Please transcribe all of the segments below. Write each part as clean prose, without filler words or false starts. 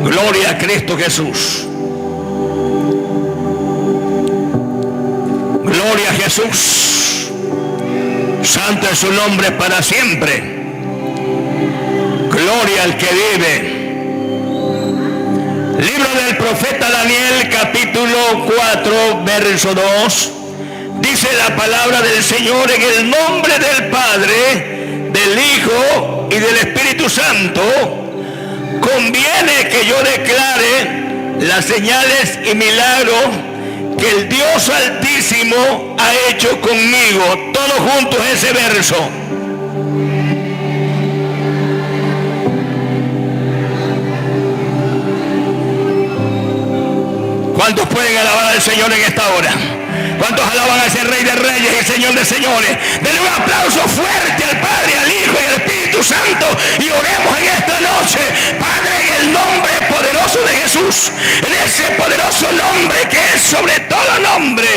Gloria a Cristo Jesús. Gloria a Jesús. Santo es su nombre para siempre. Gloria al que vive. Libro del profeta Daniel, capítulo 4, verso 2. Dice la palabra del Señor: en el nombre del Padre, del Hijo y del Espíritu Santo, conviene que yo declare las señales y milagros que el Dios Altísimo ha hecho conmigo. Todos juntos ese verso. ¿Cuántos pueden alabar al Señor en esta hora? ¿Cuántos alaban a ese Rey de Reyes y Señor de Señores? Denle un aplauso fuerte al Padre, al Hijo y al Espíritu Santo, y oremos en esta noche. Padre, en el nombre poderoso de Jesús, en ese poderoso nombre que es sobre todo nombre,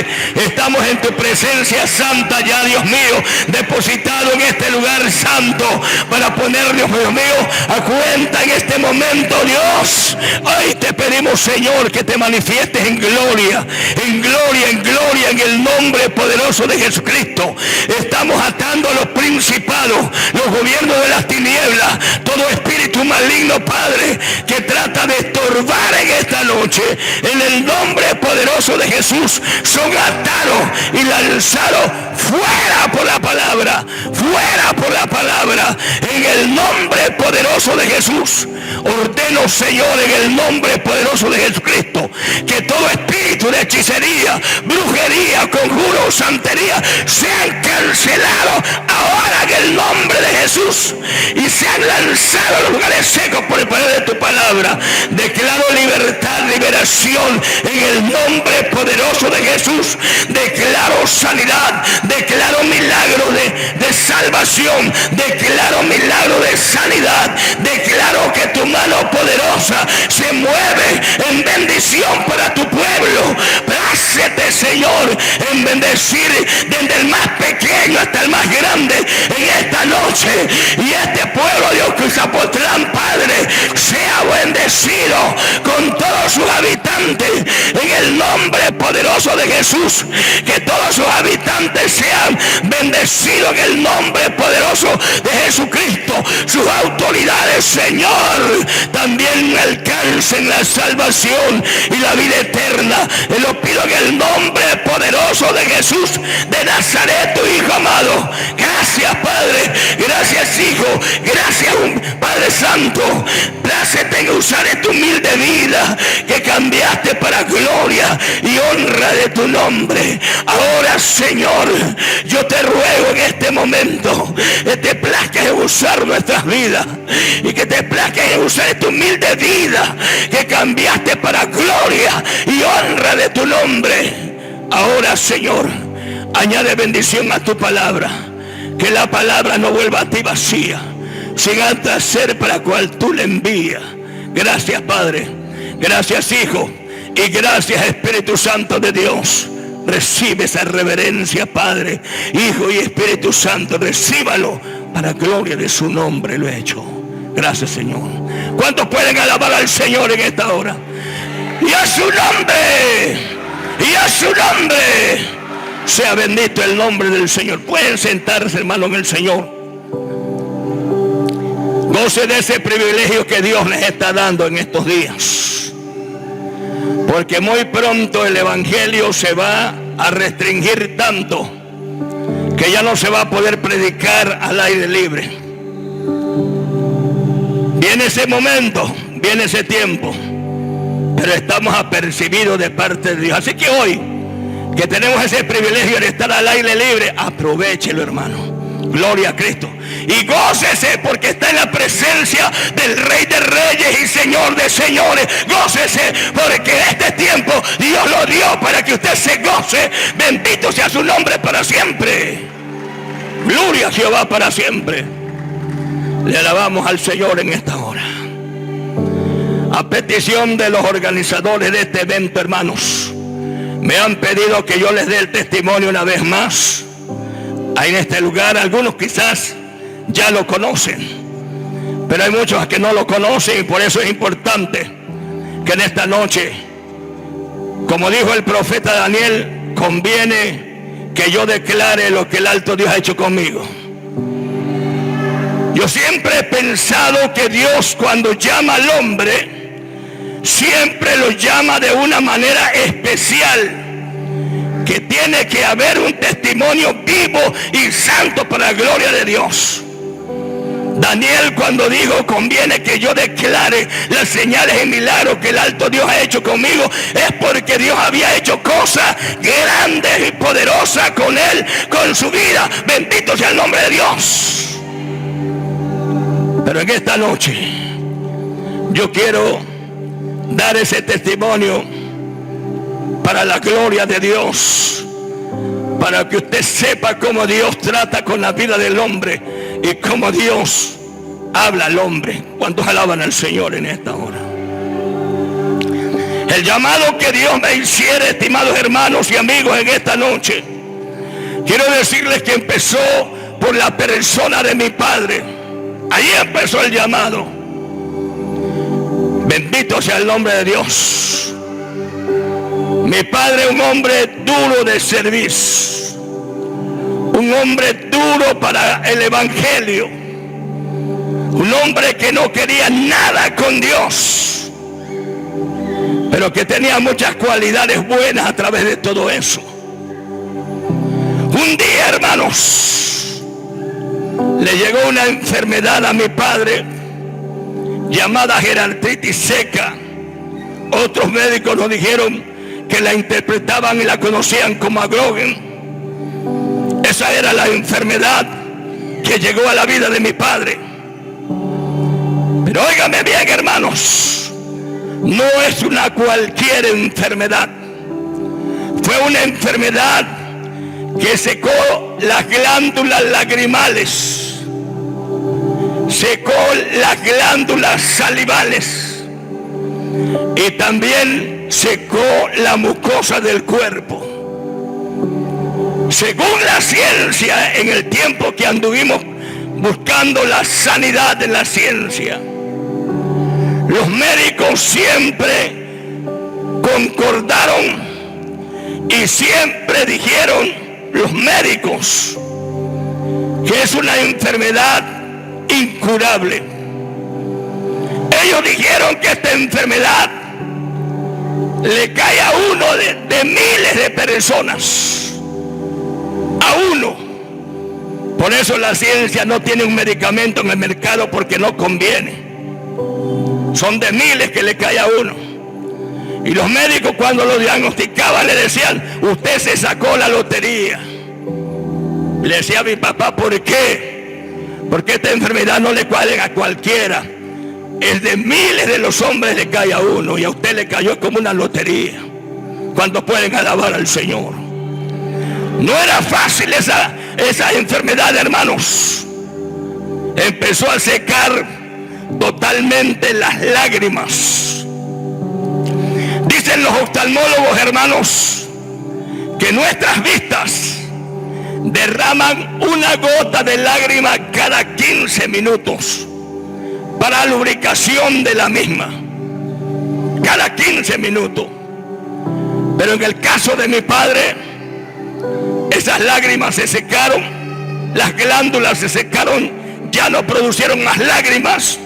estamos en tu presencia santa ya, Dios mío, depositado en este lugar santo para ponernos, Dios mío, a cuenta en este momento, Dios. Hoy te pedimos, Señor, que te manifiestes en gloria, en gloria, en gloria, en el nombre poderoso de Jesucristo. Estamos atando a los principados, los gobiernos de las tinieblas, todo espíritu maligno, Padre, que trata de estorbar en esta noche. En el nombre poderoso de Jesús son atados y lanzados fuera por la palabra, fuera por la palabra. En el nombre poderoso de Jesús ordeno, Señor, en el nombre poderoso de Jesucristo, que todo espíritu de hechicería, brujería, hechicería, conjuro, santería, sean cancelados ahora en el nombre de Jesús y sean lanzados a los lugares secos por el poder de tu palabra. Declaro libertad, liberación en el nombre poderoso de Jesús. Declaro sanidad, declaro milagro de salvación, declaro milagro de sanidad, declaro que tu mano poderosa se mueve en bendición para tu pueblo. Plácete, Señor, en bendecir desde el más pequeño hasta el más grande en esta noche, y este pueblo de Ocozapotlán, Padre, sea bendecido con todos sus habitantes en el nombre poderoso de Jesús. Que todos sus habitantes sean bendecidos en el nombre poderoso de Jesucristo. Sus autoridades, Señor, también alcancen la salvación y la vida eterna. Y lo pido en el nombre poderoso de Jesús de Nazaret, tu Hijo amado. Gracias, Padre, gracias, Hijo, gracias, Padre Santo. Plácete en usar esta humilde vida que cambiaste para gloria y honra de tu nombre. Ahora, Señor, yo te ruego en este momento que te plazcas en usar nuestras vidas y que te plazcas en usar esta humilde vida que cambiaste para gloria y honra de tu nombre. Ahora, Señor, añade bendición a tu palabra, que la palabra no vuelva a ti vacía, sin antes hacer para cual tú le envías. Gracias, Padre, gracias, Hijo, y gracias, Espíritu Santo de Dios. Recibe esa reverencia, Padre, Hijo y Espíritu Santo. Recíbalo para gloria de su nombre. Lo he hecho. Gracias, Señor. ¿Cuántos pueden alabar al Señor en esta hora? Y a su nombre, y a su nombre sea bendito el nombre del Señor. Pueden sentarse, hermano, en el Señor. Goce de ese privilegio que Dios les está dando en estos días, porque muy pronto el evangelio se va a restringir tanto que ya no se va a poder predicar al aire libre. Viene ese momento, viene ese tiempo, pero estamos apercibidos de parte de Dios. Así que hoy que tenemos ese privilegio de estar al aire libre, aprovéchelo, hermano. Gloria a Cristo. Y gócese porque está en la presencia del Rey de Reyes y Señor de Señores. Gócese porque este tiempo Dios lo dio para que usted se goce. Bendito sea su nombre para siempre. Gloria a Jehová para siempre. Le alabamos al Señor en esta hora. A petición de los organizadores de este evento, hermanos, me han pedido que yo les dé el testimonio una vez más. Ahí en este lugar, algunos quizás ya lo conocen, pero hay muchos que no lo conocen, y por eso es importante que en esta noche, como dijo el profeta Daniel, conviene que yo declare lo que el alto Dios ha hecho conmigo. Yo siempre he pensado que Dios, cuando llama al hombre, siempre lo llama de una manera especial, que tiene que haber un testimonio vivo y santo para la gloria de Dios. Daniel, cuando dijo conviene que yo declare las señales y milagros que el alto Dios ha hecho conmigo, es porque Dios había hecho cosas grandes y poderosas con él, con su vida. Bendito sea el nombre de Dios. Pero en esta noche yo quiero dar ese testimonio para la gloria de Dios, para que usted sepa cómo Dios trata con la vida del hombre y cómo Dios habla al hombre. ¿Cuántos alaban al Señor en esta hora? El llamado que Dios me hiciera, estimados hermanos y amigos, en esta noche, quiero decirles que empezó por la persona de mi padre. Ahí empezó el llamado. Bendito sea el nombre de Dios. Mi padre, un hombre duro de servicio, un hombre duro para el evangelio, un hombre que no quería nada con Dios, pero que tenía muchas cualidades buenas a través de todo eso. Un día, hermanos, le llegó una enfermedad a mi padre llamada gerartritis seca. Otros médicos nos dijeron que la interpretaban y la conocían como Agrogen. Esa era la enfermedad que llegó a la vida de mi padre. Pero óigame bien, hermanos, no es una cualquier enfermedad. Fue una enfermedad que secó las glándulas lagrimales, secó las glándulas salivales y también secó la mucosa del cuerpo. Según la ciencia, en el tiempo que anduvimos buscando la sanidad en la ciencia, los médicos siempre concordaron y siempre dijeron los médicos que es una enfermedad incurable. Ellos dijeron que esta enfermedad le cae a uno de miles de personas. A uno. Por eso la ciencia no tiene un medicamento en el mercado, porque no conviene. Son de miles que le cae a uno. Y los médicos, cuando lo diagnosticaban, le decían: usted se sacó la lotería. Le decía a mi papá: ¿por qué? Porque esta enfermedad no le cae a cualquiera. Es de miles de los hombres le cae a uno, y a usted le cayó como una lotería. ¿Cuántos pueden alabar al Señor? No era fácil esa enfermedad, hermanos. Empezó a secar totalmente las lágrimas. Dicen los oftalmólogos, hermanos, que nuestras vistas derraman una gota de lágrima cada 15 minutos para lubricación de la misma. Cada 15 minutos. Pero en el caso de mi padre, esas lágrimas se secaron, las glándulas se secaron, ya no producieron más lágrimas,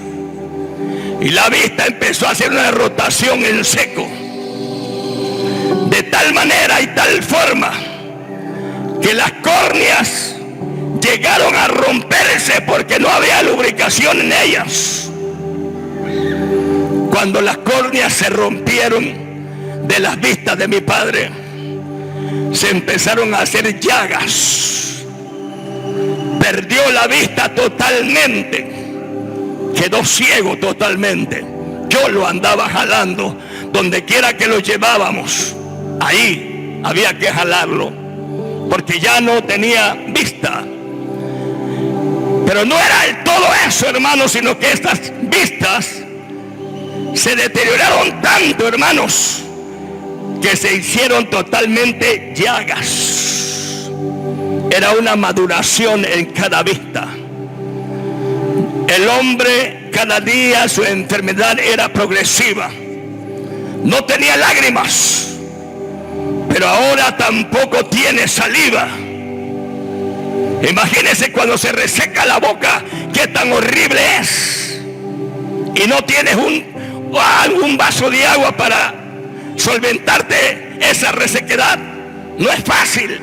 y la vista empezó a hacer una rotación en seco, de tal manera y tal forma que las córneas llegaron a romperse porque no había lubricación en ellas. Cuando las córneas se rompieron de las vistas de mi padre, se empezaron a hacer llagas. Perdió la vista totalmente. Quedó ciego totalmente. Yo lo andaba jalando. Donde quiera que lo llevábamos, ahí había que jalarlo, porque ya no tenía vista. Pero no era todo eso, hermanos, sino que estas vistas se deterioraron tanto, hermanos, que se hicieron totalmente llagas. Era una maduración en cada vista. El hombre, cada día su enfermedad era progresiva. No tenía lágrimas, pero ahora tampoco tiene saliva. Imagínese cuando se reseca la boca, qué tan horrible es. Y no tienes un vaso de agua para solventarte esa resequedad. No es fácil.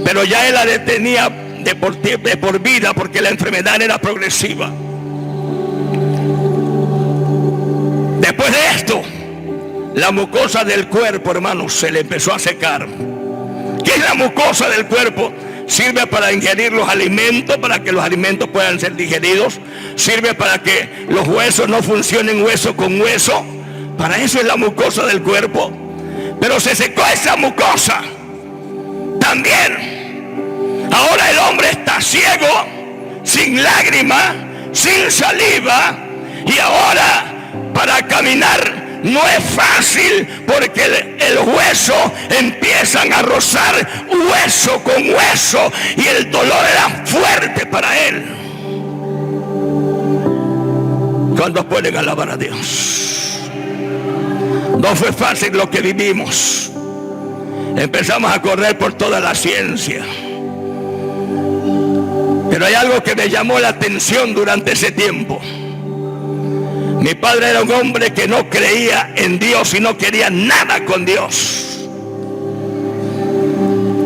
Pero ya él la detenía de por vida, porque la enfermedad era progresiva. Después de esto, la mucosa del cuerpo, hermanos, se le empezó a secar. ¿Qué es la mucosa del cuerpo? Sirve para ingerir los alimentos, para que los alimentos puedan ser digeridos. Sirve para que los huesos no funcionen hueso con hueso. Para eso es la mucosa del cuerpo. Pero se secó esa mucosa también. Ahora el hombre está ciego, sin lágrima, sin saliva. Y ahora para caminar no es fácil, porque el hueso empiezan a rozar hueso con hueso, y el dolor era fuerte para él. ¿Cuántos pueden alabar a Dios? No fue fácil lo que vivimos. Empezamos a correr por toda la ciencia. Pero hay algo que me llamó la atención durante ese tiempo. Mi padre era un hombre que no creía en Dios y no quería nada con Dios.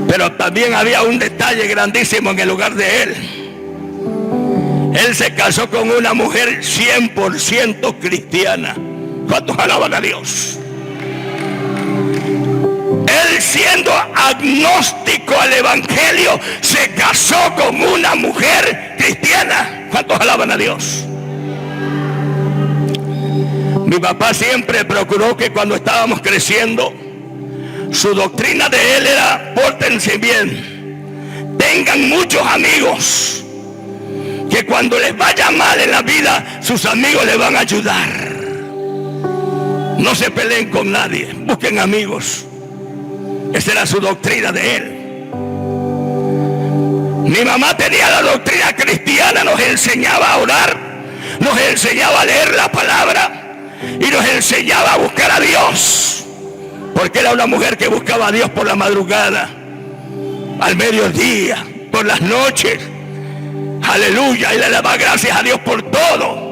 Pero también había un detalle grandísimo en el hogar de él. Él se casó con una mujer 100% cristiana. ¿Cuántos alaban a Dios? siendo agnóstico al evangelio, se casó con una mujer cristiana. ¿Cuántos alaban a Dios? Mi papá siempre procuró que cuando estábamos creciendo, su doctrina de él era: pórtense bien, tengan muchos amigos, que cuando les vaya mal en la vida, sus amigos les van a ayudar. No se peleen con nadie, busquen amigos. Esa era su doctrina de él. Mi mamá tenía la doctrina cristiana, nos enseñaba a orar, nos enseñaba a leer la palabra y nos enseñaba a buscar a Dios, porque era una mujer que buscaba a Dios por la madrugada, al mediodía, por las noches. Aleluya, y le daba gracias a Dios por todo.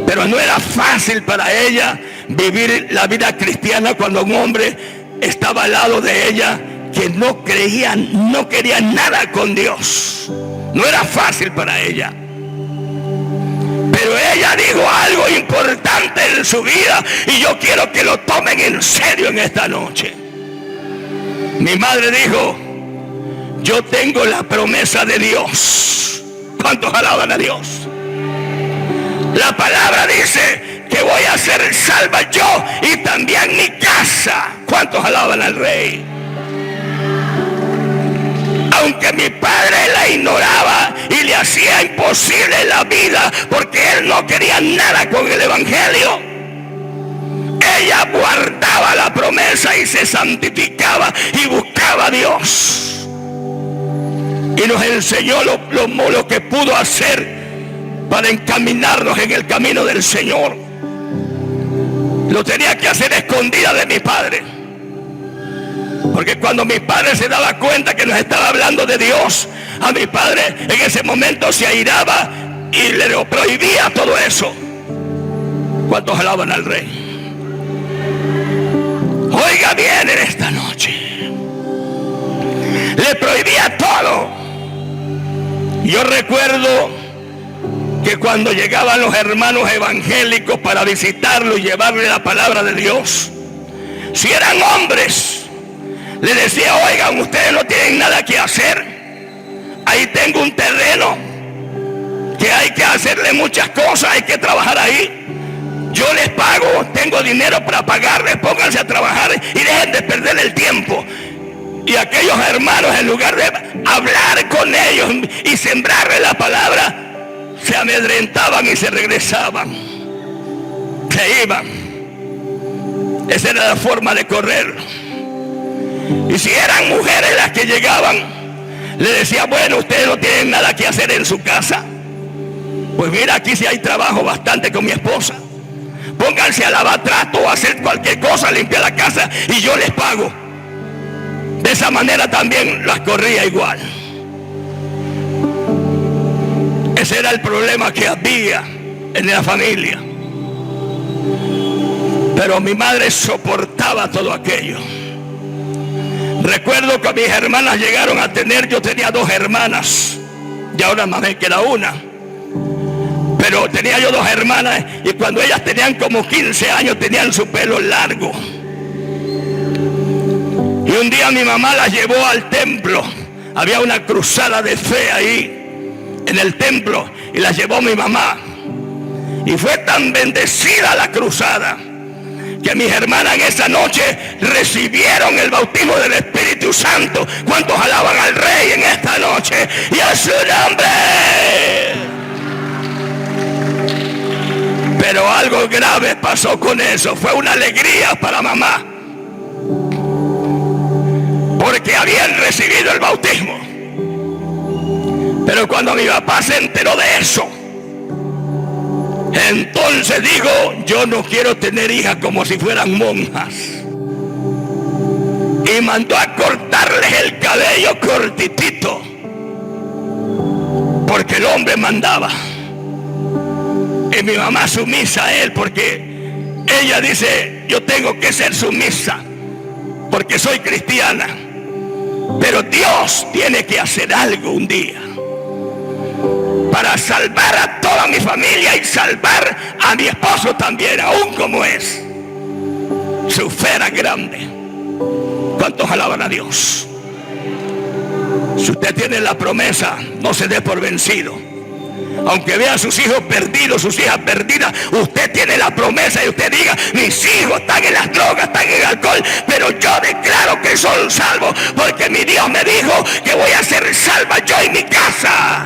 Pero no era fácil para ella vivir la vida cristiana cuando un hombre estaba al lado de ella que no creía, no quería nada con Dios. No era fácil para ella. Pero ella dijo algo importante en su vida, y yo quiero que lo tomen en serio en esta noche. Mi madre dijo: yo tengo la promesa de Dios. ¿Cuántos alaban a Dios? La palabra dice que voy a ser salva yo y también mi casa. ¿Cuántos alaban al Rey? Aunque mi padre la ignoraba y le hacía imposible la vida porque él no quería nada con el evangelio, ella guardaba la promesa y se santificaba y buscaba a Dios, y nos enseñó lo que pudo hacer para encaminarnos en el camino del Señor. Lo tenía que hacer escondida de mi padre, porque cuando mi padre se daba cuenta que nos estaba hablando de Dios, a mi padre en ese momento se airaba y le prohibía todo eso. ¿Cuántos alaban al Rey? Oiga bien en esta noche, le prohibía todo. Yo recuerdo que cuando llegaban los hermanos evangélicos para visitarlo y llevarle la palabra de Dios, si eran hombres, le decía: oigan, ustedes no tienen nada que hacer, ahí tengo un terreno que hay que hacerle muchas cosas, hay que trabajar ahí, yo les pago, tengo dinero para pagarles, pónganse a trabajar y dejen de perder el tiempo. Y aquellos hermanos, en lugar de hablar con ellos y sembrarles la palabra, se amedrentaban y se regresaban, se iban. Esa era la forma de correr. Y si eran mujeres las que llegaban, le decía: bueno, ustedes no tienen nada que hacer en su casa, pues mira, aquí sí hay trabajo bastante con mi esposa, pónganse a lavar trato o a hacer cualquier cosa, limpiar la casa y yo les pago. De esa manera también las corría igual. Ese era el problema que había en la familia. Pero mi madre soportaba todo aquello. Recuerdo que mis hermanas llegaron a tener, yo tenía 2 hermanas, y ahora más me queda una. Pero tenía yo 2 hermanas, y cuando ellas tenían como 15 años tenían su pelo largo. Y un día mi mamá las llevó al templo. Había una cruzada de fe ahí en el templo, y la llevó mi mamá. Y fue tan bendecida la cruzada que mis hermanas en esa noche recibieron el bautismo del Espíritu Santo. ¿Cuántos alaban al Rey en esta noche? Y a su nombre. Pero algo grave pasó con eso. Fue una alegría para mamá, porque habían recibido el bautismo. Pero cuando mi papá se enteró de eso, entonces dijo: yo no quiero tener hijas como si fueran monjas. Y mandó a cortarles el cabello cortitito, porque el hombre mandaba. Y mi mamá sumisa a él, porque ella dice: yo tengo que ser sumisa porque soy cristiana, pero Dios tiene que hacer algo un día para salvar a toda mi familia y salvar a mi esposo también, aún como es. Su fe era grande. ¿Cuántos alaban a Dios? Si usted tiene la promesa, no se dé por vencido. Aunque vea a sus hijos perdidos, sus hijas perdidas, usted tiene la promesa y usted diga: mis hijos están en las drogas, están en el alcohol, pero yo declaro que son salvos, porque mi Dios me dijo que voy a ser salva yo y mi casa.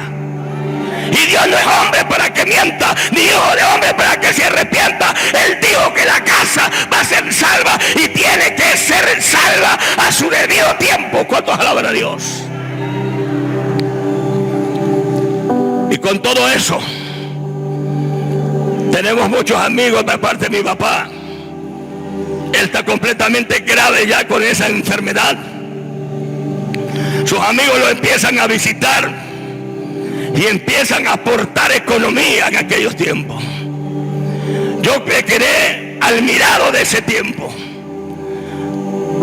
Y Dios no es hombre para que mienta, ni hijo de hombre para que se arrepienta. Él dijo que la casa va a ser salva y tiene que ser salva a su debido tiempo. ¿Cuántos alaban a Dios? Y con todo eso, tenemos muchos amigos de parte de mi papá. Él está completamente grave ya con esa enfermedad. Sus amigos lo empiezan a visitar y empiezan a aportar economía en aquellos tiempos. Yo me quedé admirado de ese tiempo,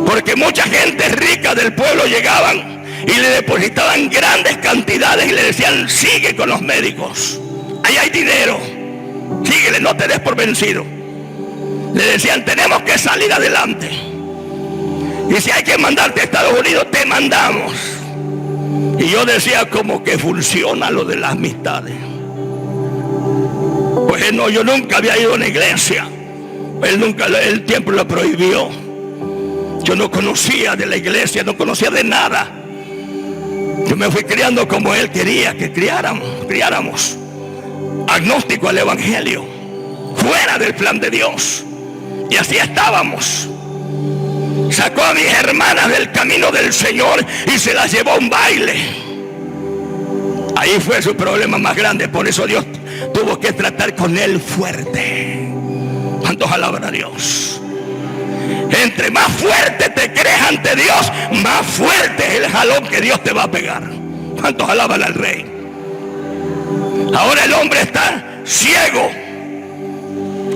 porque mucha gente rica del pueblo llegaban y le depositaban grandes cantidades y le decían: sigue con los médicos, ahí hay dinero, síguele, no te des por vencido. Le decían: tenemos que salir adelante, y si hay que mandarte a Estados Unidos, te mandamos. Y yo decía: como que funciona lo de las amistades. Pues no, yo nunca había ido a una iglesia. El tiempo lo prohibió. Yo no conocía de la iglesia, no conocía de nada. Yo me fui criando como él quería que criáramos, agnóstico al evangelio, fuera del plan de Dios. Y así estábamos. Sacó a mis hermanas del camino del Señor y se las llevó a un baile. Ahí fue su problema más grande. Por eso Dios tuvo que tratar con él fuerte. ¿Cuántos alaban a Dios? Entre más fuerte te crees ante Dios, más fuerte es el jalón que Dios te va a pegar. ¿Cuántos alaban al Rey? Ahora el hombre está ciego,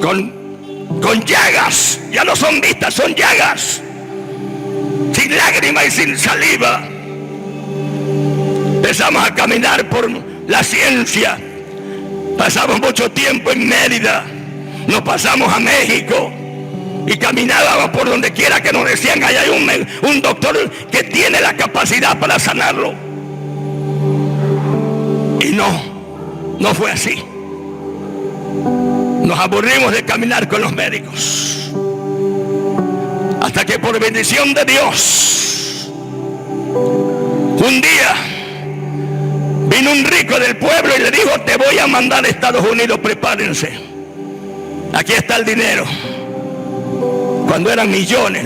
con llagas. Ya no son vistas, son llagas. Sin lágrimas y sin saliva. Empezamos a caminar por la ciencia. Pasamos mucho tiempo en Mérida. Nos pasamos a México y caminábamos por donde quiera que nos decían: ahí hay un doctor que tiene la capacidad para sanarlo. Y no fue así. Nos aburrimos de caminar con los médicos, hasta que por bendición de Dios, un día vino un rico del pueblo y le dijo: te voy a mandar a Estados Unidos, prepárense, aquí está el dinero. Cuando eran millones.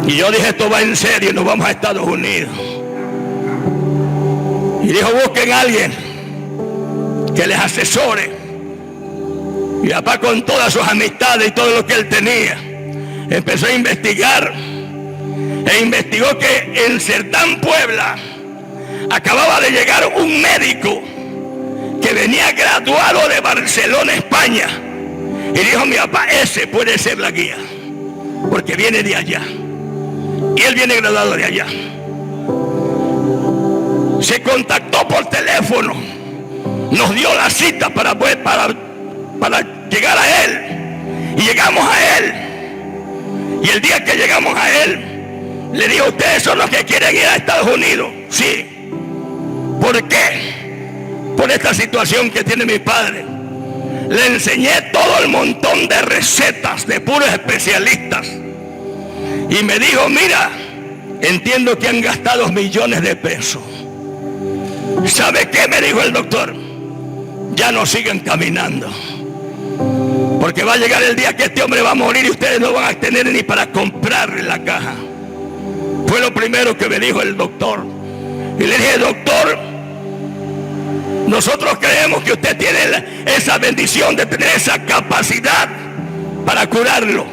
Y yo dije: esto va en serio, nos vamos a Estados Unidos. Y dijo: busquen a alguien que les asesore. Y papá, con todas sus amistades y todo lo que él tenía, empezó a investigar. E investigó que en Cerdán, Puebla, acababa de llegar un médico que venía graduado de Barcelona, España. Y dijo mi papá: ese puede ser la guía, porque viene de allá. Y él viene graduado de allá. Se contactó por teléfono, nos dio la cita para llegar a él. Y llegamos a él. Y el día que llegamos a él, le dijo: ustedes son los que quieren ir a Estados Unidos. Sí. ¿Por qué? Por esta situación que tiene mi padre. Le enseñé todo el montón de recetas de puros especialistas. Y me dijo: mira, entiendo que han gastado millones de pesos. ¿Sabe qué? Me dijo el doctor: ya no sigan caminando, porque va a llegar el día que este hombre va a morir y ustedes no van a tener ni para comprarle la caja. Fue lo primero que me dijo el doctor. Y le dije: doctor, nosotros creemos que usted tiene esa bendición de tener esa capacidad para curarlo.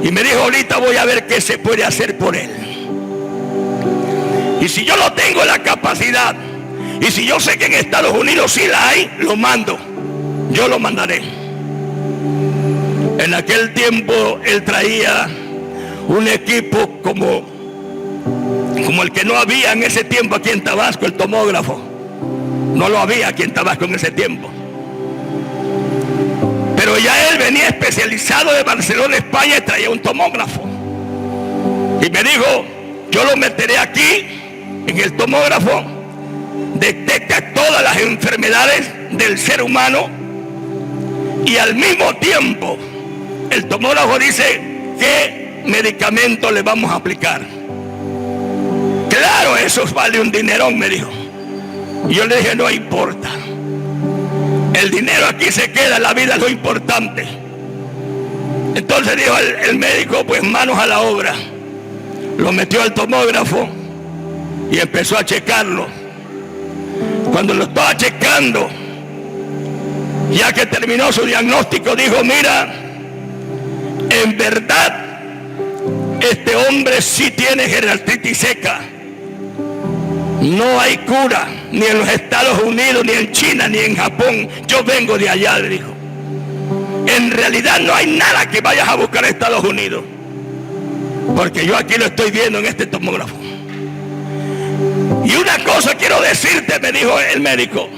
Y me dijo: ahorita voy a ver qué se puede hacer por él. Y si yo no tengo la capacidad, y si yo sé que en Estados Unidos sí la hay, lo mando. Yo lo mandaré. En aquel tiempo él traía un equipo como el que no había en ese tiempo aquí en Tabasco, el tomógrafo. No lo había aquí en Tabasco en ese tiempo. Pero ya él venía especializado de Barcelona, España, y traía un tomógrafo. Y me dijo, yo lo meteré aquí en el tomógrafo, detecta todas las enfermedades del ser humano y al mismo tiempo el tomógrafo dice qué medicamento le vamos a aplicar. Claro, eso vale un dinerón, me dijo. Y yo le dije, no importa, el dinero aquí se queda, la vida es lo importante. Entonces dijo el médico, pues manos a la obra. Lo metió al tomógrafo y empezó a checarlo. Cuando lo estaba checando, ya que terminó su diagnóstico, dijo, mira, en verdad este hombre sí tiene artritis seca. No hay cura, ni en los Estados Unidos, ni en China, ni en Japón. Yo vengo de allá, le dijo. En realidad no hay nada que vayas a buscar a Estados Unidos, porque yo aquí lo estoy viendo en este tomógrafo. Y una cosa quiero decirte, me dijo el médico.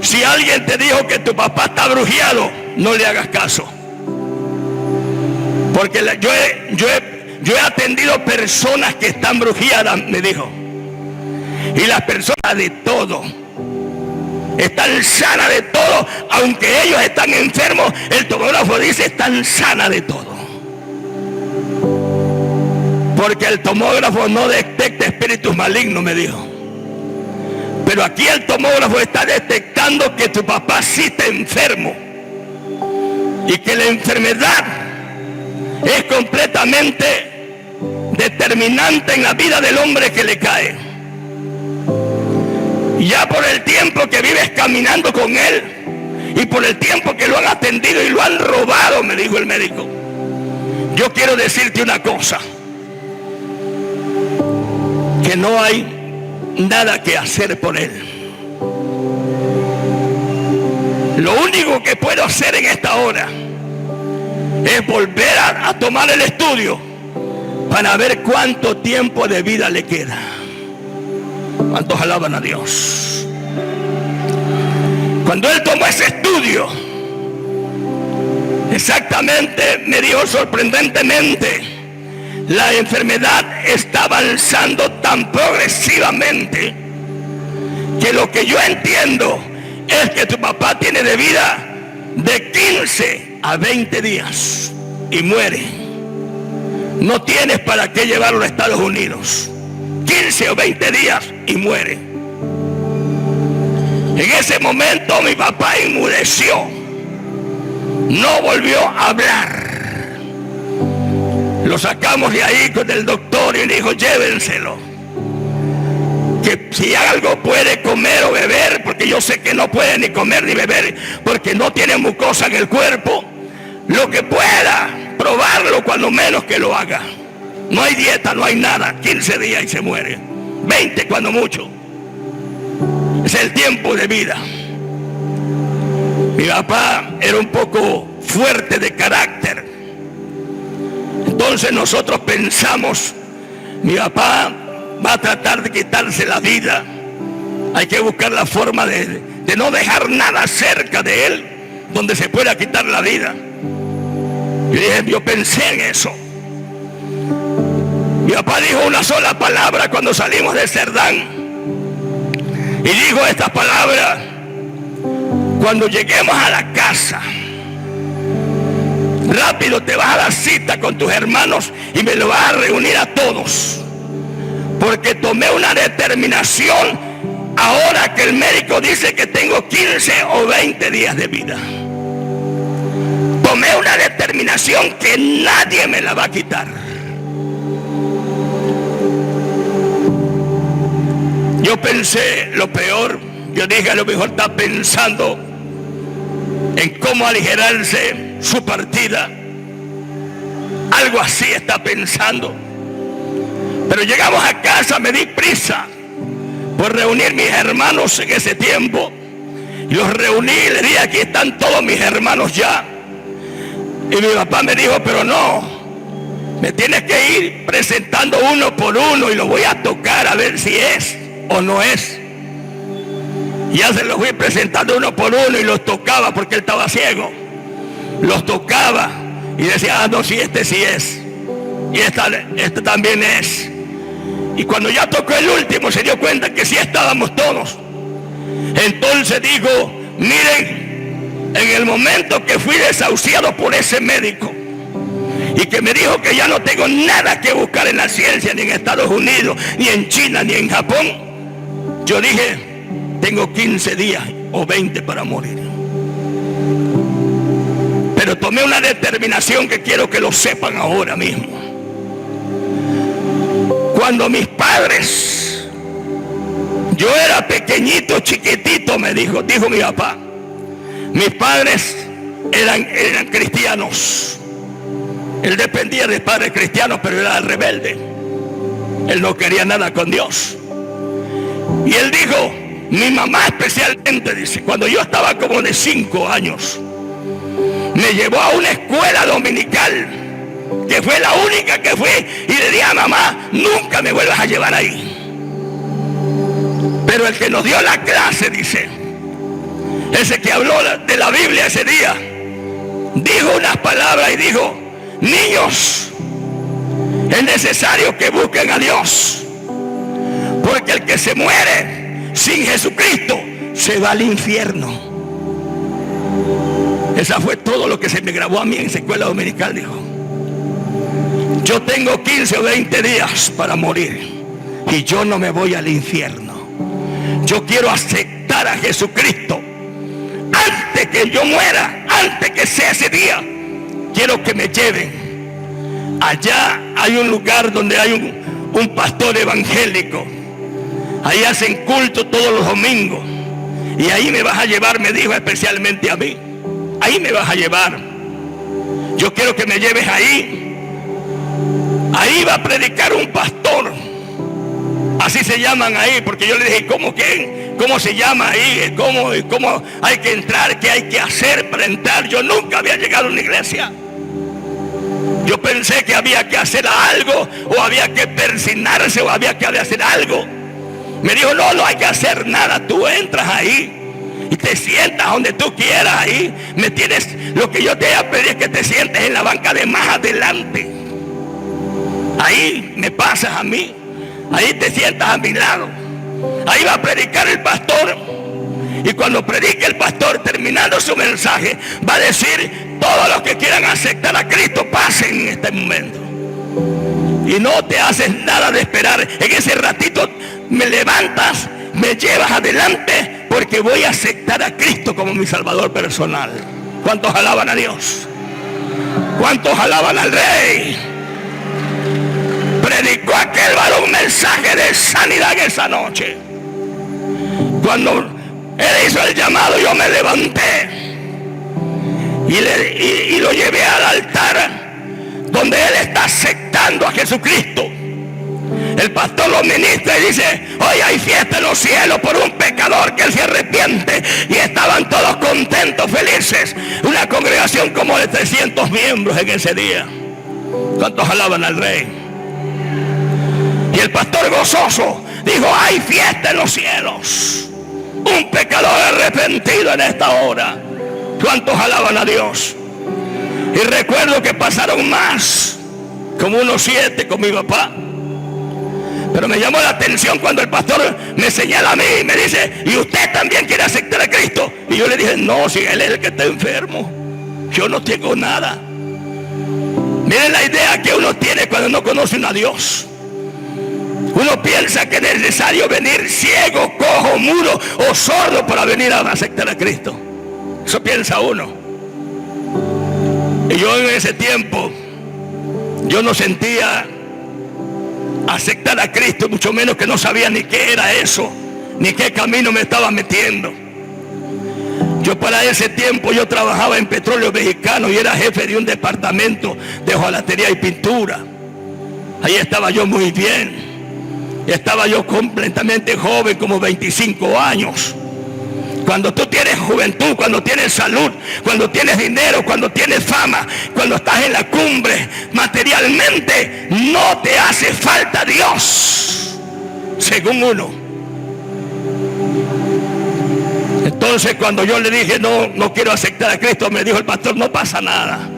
Si alguien te dijo que tu papá está brujeado, no le hagas caso. Porque yo he atendido personas que están brujeadas, me dijo. Y las personas de todo están sanas de todo, aunque ellos están enfermos, el tomógrafo dice están sanas de todo. Porque el tomógrafo no detecta espíritus malignos, me dijo. Pero aquí el tomógrafo está detectando que tu papá sí está enfermo y que la enfermedad es completamente determinante en la vida del hombre que le cae. Ya por el tiempo que vives caminando con él y por el tiempo que lo han atendido y lo han robado, me dijo el médico, yo quiero decirte una cosa, que no hay nada que hacer por él. Lo único que puedo hacer en esta hora es volver a tomar el estudio para ver cuánto tiempo de vida le queda. ¿Cuántos alaban a Dios? Cuando él tomó ese estudio, exactamente me dijo sorprendentemente, la enfermedad está avanzando tan progresivamente que lo que yo entiendo es que tu papá tiene de vida de 15 a 20 días y muere. No tienes para qué llevarlo a Estados Unidos. 15 o 20 días y muere. En ese momento mi papá enmudeció, no volvió a hablar. Lo sacamos de ahí con el doctor y dijo, llévenselo, que si algo puede comer o beber, porque yo sé que no puede ni comer ni beber porque no tiene mucosa en el cuerpo, lo que pueda probarlo, cuando menos que lo haga. No hay dieta, no hay nada. 15 días y se muere. 20 cuando mucho. Es el tiempo de vida. Mi papá era un poco fuerte de carácter. Entonces nosotros pensamos, mi papá va a tratar de quitarse la vida. Hay que buscar la forma de no dejar nada cerca de él donde se pueda quitar la vida. Yo pensé en eso. Mi papá dijo una sola palabra cuando salimos de Cerdán. Y dijo esta palabra: cuando lleguemos a la casa, rápido te vas a la cita con tus hermanos y me lo vas a reunir a todos. Porque tomé una determinación ahora que el médico dice que tengo 15 o 20 días de vida. Tomé una determinación que nadie me la va a quitar. Yo pensé lo peor. Yo dije, a lo mejor está pensando en cómo aligerarse su partida. Algo así está pensando. Pero llegamos a casa, me di prisa por reunir mis hermanos en ese tiempo. Y los reuní y les dije, aquí están todos mis hermanos ya. Y mi papá me dijo, pero no, me tienes que ir presentando uno por uno y lo voy a tocar a ver si es o no es. Y ya se los fui presentando uno por uno y los tocaba porque él estaba ciego. Los tocaba y decía, ah, no, sí, este sí es. Y esta también es. Y cuando ya tocó el último se dio cuenta que sí estábamos todos. Entonces dijo, miren, en el momento que fui desahuciado por ese médico y que me dijo que ya no tengo nada que buscar en la ciencia, ni en Estados Unidos, ni en China, ni en Japón, yo dije, tengo 15 días o 20 para morir. Pero tomé una determinación que quiero que lo sepan ahora mismo. Cuando mis padres, yo era pequeñito, chiquitito, dijo mi papá, mis padres eran cristianos. Él dependía de padres cristianos, pero era rebelde. Él no quería nada con Dios. Y él dijo, mi mamá especialmente, dice, cuando yo estaba como de 5 años, me llevó a una escuela dominical, que fue la única que fui, y le dije a mamá, nunca me vuelvas a llevar ahí. Pero el que nos dio la clase, dice, ese que habló de la Biblia ese día, dijo unas palabras y dijo, niños, es necesario que busquen a Dios, porque el que se muere sin Jesucristo se va al infierno. Esa fue todo lo que se me grabó a mí en esa escuela dominical, dijo. Yo tengo 15 o 20 días para morir y yo no me voy al infierno. Yo quiero aceptar a Jesucristo antes que yo muera, antes que sea ese día. Quiero que me lleven. Allá hay un lugar donde hay un pastor evangélico. Ahí hacen culto todos los domingos. Y ahí me vas a llevar, me dijo especialmente a mí. Ahí me vas a llevar. Yo quiero que me lleves ahí. Ahí va a predicar un pastor. Así se llaman ahí, porque yo le dije, ¿cómo se llama ahí? ¿Cómo hay que entrar? ¿Qué hay que hacer para entrar? Yo nunca había llegado a una iglesia. Yo pensé que había que hacer algo, o había que persignarse, o había que hacer algo. Me dijo, no hay que hacer nada. Tú entras ahí y te sientas donde tú quieras ahí. Lo que yo te voy a pedir es que te sientes en la banca de más adelante. Ahí me pasas a mí. Ahí te sientas a mi lado. Ahí va a predicar el pastor. Y cuando predique el pastor, terminando su mensaje, va a decir, todos los que quieran aceptar a Cristo, pasen en este momento. Y no te haces nada de esperar. En ese ratito me levantas, me llevas adelante, porque voy a aceptar a Cristo como mi Salvador personal. ¿Cuántos alaban a Dios? ¿Cuántos alaban al Rey? Predicó aquel varón un mensaje de sanidad esa noche. Cuando él hizo el llamado, yo me levanté y lo llevé al altar donde él está aceptando a Jesucristo. El pastor lo ministra y dice, hoy hay fiesta en los cielos por un pecador que él se arrepiente. Y estaban todos contentos, felices. Una congregación como de 300 miembros en ese día. ¿Cuántos alaban al Rey? Y el pastor gozoso dijo, hay fiesta en los cielos. Un pecador arrepentido en esta hora. ¿Cuántos alaban a Dios? Y recuerdo que pasaron más, como unos 7 con mi papá. Pero me llamó la atención cuando el pastor me señala a mí y me dice, ¿y usted también quiere aceptar a Cristo? Y yo le dije, no, si él es el que está enfermo, yo no tengo nada. Miren la idea que uno tiene cuando no conoce a Dios. Uno piensa que es necesario venir ciego, cojo, mudo o sordo para venir a aceptar a Cristo. Eso piensa uno. Y yo en ese tiempo, yo no sentía aceptar a Cristo, mucho menos que no sabía ni qué era eso, ni qué camino me estaba metiendo. Yo para ese tiempo yo trabajaba en Petróleo Mexicano y era jefe de un departamento de hojalatería y pintura. Ahí estaba yo muy bien. Estaba yo completamente joven, como 25 años. Cuando tú tienes juventud, cuando tienes salud, cuando tienes dinero, cuando tienes fama, cuando estás en la cumbre, materialmente no te hace falta Dios, según uno. Entonces cuando yo le dije no quiero aceptar a Cristo, me dijo el pastor, no pasa nada.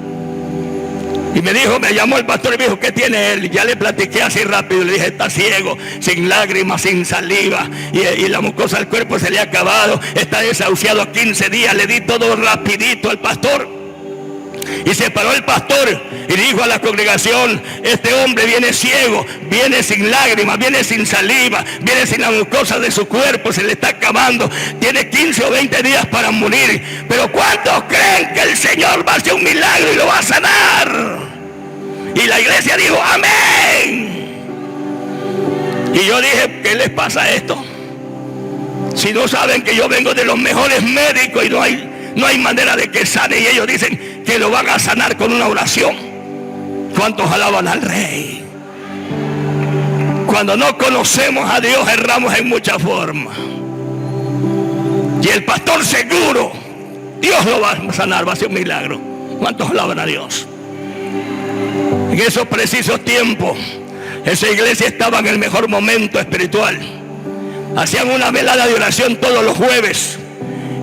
Y me llamó el pastor y me dijo, ¿qué tiene él? Y ya le platiqué así rápido. Le dije, está ciego, sin lágrimas, sin saliva. Y la mucosa del cuerpo se le ha acabado. Está desahuciado 15 días. Le di todo rapidito al pastor. Y se paró el pastor y dijo a la congregación, este hombre viene ciego, viene sin lágrimas, viene sin saliva, viene sin la mucosa de su cuerpo, se le está acabando, tiene 15 o 20 días para morir. Pero ¿cuántos creen que el Señor va a hacer un milagro y lo va a sanar? Y la iglesia dijo, amén. Y yo dije, ¿qué les pasa a esto? Si no saben que yo vengo de los mejores médicos y no hay manera de que sane, y ellos dicen que lo van a sanar con una oración. ¿Cuántos alaban al Rey? Cuando no conocemos a Dios, erramos en muchas formas. Y el pastor seguro, Dios lo va a sanar, va a ser un milagro. ¿Cuántos alaban a Dios? En esos precisos tiempos, esa iglesia estaba en el mejor momento espiritual. Hacían una velada de oración todos los jueves,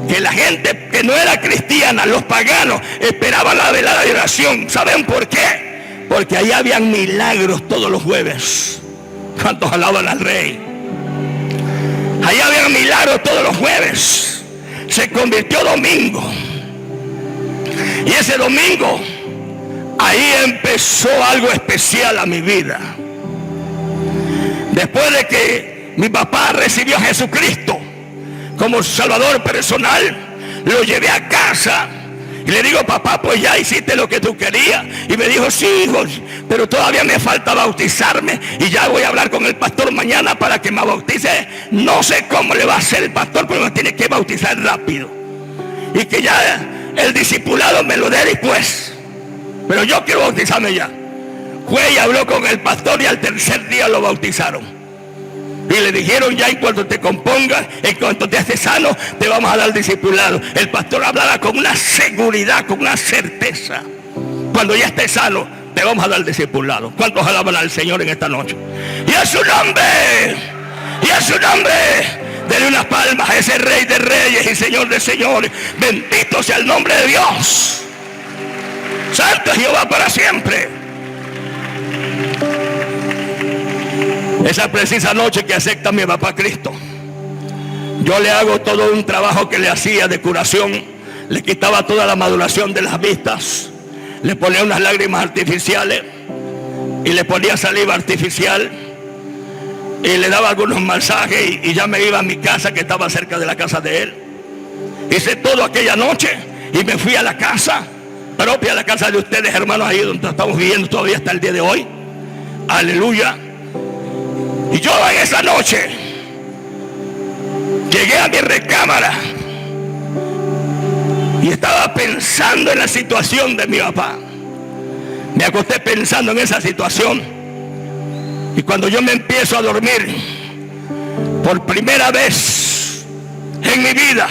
que la gente que no era cristiana, los paganos, esperaban la velada de oración. ¿Saben por qué? Porque ahí habían milagros todos los jueves. ¿Cuántos alaban al Rey? Ahí habían milagros todos los jueves. Se convirtió domingo. Y ese domingo, ahí empezó algo especial a mi vida. Después de que mi papá recibió a Jesucristo como Salvador personal, lo llevé a casa y le digo, papá, pues ya hiciste lo que tú querías. Y me dijo, sí, hijo, pero todavía me falta bautizarme y ya voy a hablar con el pastor mañana para que me bautice. No sé cómo le va a hacer el pastor, pero me tiene que bautizar rápido y que ya el discipulado me lo dé después, pero yo quiero bautizarme ya. Fue y habló con el pastor y al tercer día lo bautizaron. Y le dijeron, ya en cuanto te compongas, en cuanto te haces sano, te vamos a dar discipulado. El pastor hablaba con una seguridad, con una certeza. Cuando ya estés sano, te vamos a dar discipulado. ¿Cuántos alaban al Señor en esta noche? Y a su nombre, y a su nombre, denle unas palmas a ese Rey de Reyes y Señor de Señores. Bendito sea el nombre de Dios. Santo es Jehová para siempre. Esa precisa noche que acepta mi papá Cristo, yo le hago todo un trabajo que le hacía de curación. Le quitaba toda la maduración de las vistas, le ponía unas lágrimas artificiales y le ponía saliva artificial y le daba algunos masajes y ya me iba a mi casa, que estaba cerca de la casa de él. Hice todo aquella noche y me fui a la casa propia, la casa de ustedes, hermanos, ahí donde estamos viviendo todavía hasta el día de hoy. Aleluya. Y yo en esa noche llegué a mi recámara y estaba pensando en la situación de mi papá. Me acosté pensando en esa situación. Y cuando yo me empiezo a dormir, por primera vez en mi vida,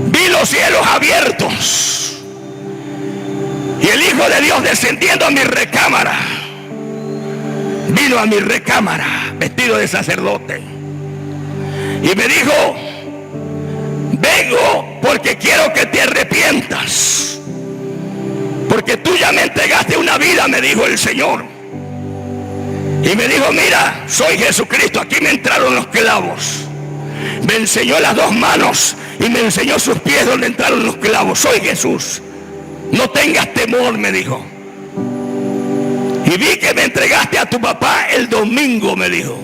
vi los cielos abiertos y el Hijo de Dios descendiendo a mi recámara. Vino a mi recámara vestido de sacerdote y me dijo, vengo porque quiero que te arrepientas, porque tú ya me entregaste una vida, me dijo el Señor. Y me dijo, mira, soy Jesucristo, aquí me entraron los clavos. Me enseñó las dos manos y me enseñó sus pies donde entraron los clavos. Soy Jesús, no tengas temor, me dijo. Y vi que me entregaste a tu papá el domingo, me dijo.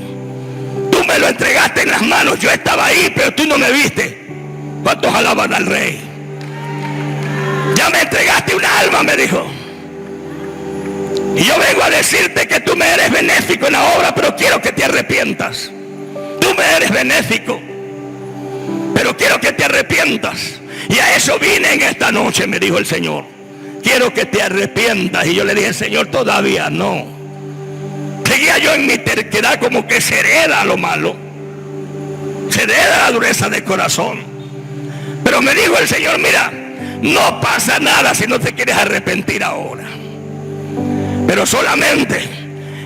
Tú me lo entregaste en las manos, yo estaba ahí, pero tú no me viste. ¿Cuántos alaban al Rey? Ya me entregaste un alma, me dijo. Y yo vengo a decirte que tú me eres benéfico en la obra, pero quiero que te arrepientas. Tú me eres benéfico, pero quiero que te arrepientas. Y a eso vine en esta noche, me dijo el Señor. Quiero que te arrepientas. Y yo le dije, Señor, todavía no. Seguía yo en mi terquedad, como que se hereda lo malo, se hereda la dureza de corazón. Pero me dijo el Señor, mira, no pasa nada si no te quieres arrepentir ahora. Pero solamente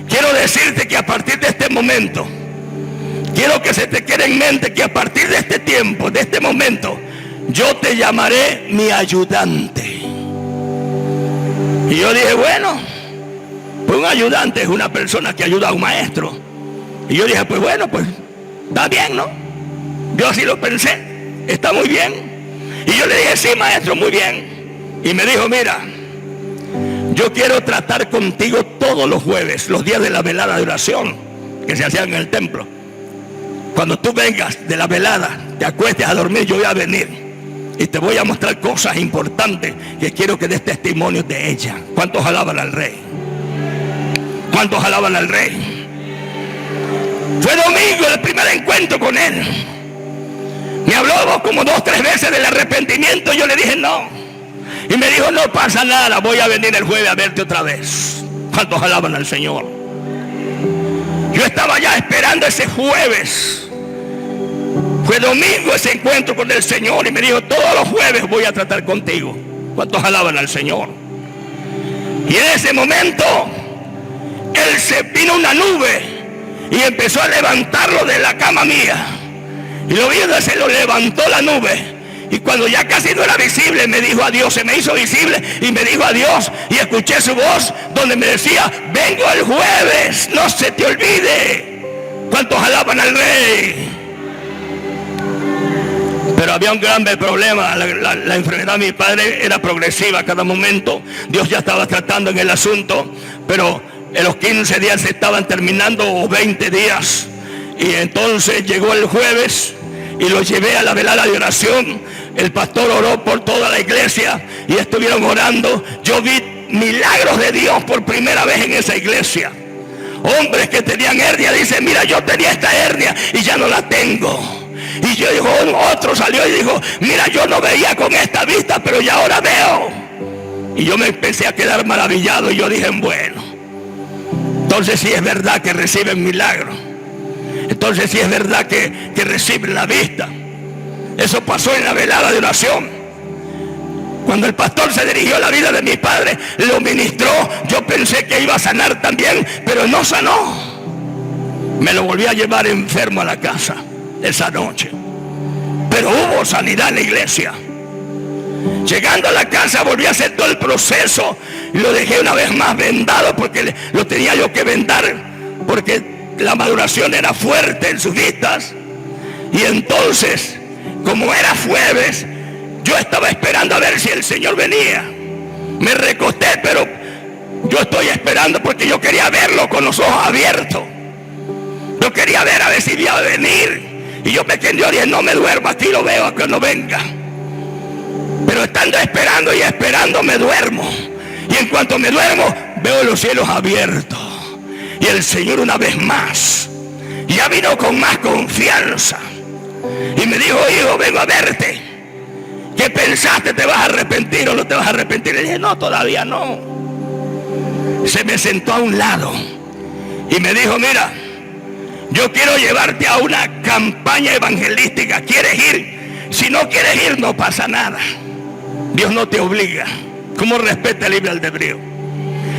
quiero decirte que a partir de este momento, quiero que se te quede en mente que a partir de este tiempo, de este momento, yo te llamaré mi ayudante. Y yo dije, bueno, pues un ayudante es una persona que ayuda a un maestro. Y yo dije, pues bueno, pues está bien, ¿no? Yo así lo pensé, está muy bien. Y yo le dije, sí, maestro, muy bien. Y me dijo, mira, yo quiero tratar contigo todos los jueves, los días de la velada de oración que se hacían en el templo. Cuando tú vengas de la velada, te acuestes a dormir, yo voy a venir y te voy a mostrar cosas importantes que quiero que des testimonio de ellas. ¿Cuántos alaban al Rey? ¿Cuántos alaban al Rey? Fue domingo el primer encuentro con él. Me habló como 2 o 3 veces del arrepentimiento. Yo le dije no. Y me dijo, no pasa nada, voy a venir el jueves a verte otra vez. ¿Cuántos alaban al Señor? Yo estaba ya esperando ese jueves. Fue domingo ese encuentro con el Señor y me dijo, todos los jueves voy a tratar contigo. ¿Cuántos alaban al Señor? Y en ese momento, él se vino una nube y empezó a levantarlo de la cama mía. Y lo vi, se lo levantó la nube. Y cuando ya casi no era visible, me dijo adiós, se me hizo visible y me dijo adiós. Y escuché su voz donde me decía, vengo el jueves, no se te olvide. ¿Cuántos alaban al Rey? Pero había un gran problema, la enfermedad de mi padre era progresiva a cada momento. Dios ya estaba tratando en el asunto, pero en los 15 días se estaban terminando o 20 días. Y entonces llegó el jueves y lo llevé a la velada de oración. El pastor oró por toda la iglesia y estuvieron orando. Yo vi milagros de Dios por primera vez en esa iglesia. Hombres que tenían hernia dicen, mira, yo tenía esta hernia y ya no la tengo. Y yo dijo, otro salió y dijo, mira, yo no veía con esta vista, pero ya ahora veo. Y yo me empecé a quedar maravillado y yo dije, bueno, entonces sí es verdad que reciben milagros. Entonces sí es verdad que reciben la vista. Eso pasó en la velada de oración. Cuando el pastor se dirigió a la vida de mi padre, lo ministró. Yo pensé que iba a sanar también, pero no sanó. Me lo volví a llevar enfermo a la casa esa noche. Pero hubo sanidad en la iglesia. Llegando a la casa volví a hacer todo el proceso y lo dejé una vez más vendado porque lo tenía yo que vendar, porque la maduración era fuerte en sus vistas. Y entonces, como era jueves, yo estaba esperando a ver si el Señor venía. Me recosté, pero yo estoy esperando porque yo quería verlo con los ojos abiertos. Yo quería ver a ver si iba a venir. Y yo me quedé, dije, no me duermo, aquí lo veo, que no venga. Pero estando esperando y esperando me duermo. Y en cuanto me duermo, veo los cielos abiertos. Y el Señor una vez más ya vino con más confianza. Y me dijo, hijo, vengo a verte. ¿Qué pensaste? ¿Te vas a arrepentir o no te vas a arrepentir? Le dije, no, todavía no. Se me sentó a un lado y me dijo, mira, yo quiero llevarte a una campaña evangelística. ¿Quieres ir? Si no quieres ir, no pasa nada. Dios no te obliga. ¿Cómo respeta el libre albedrío?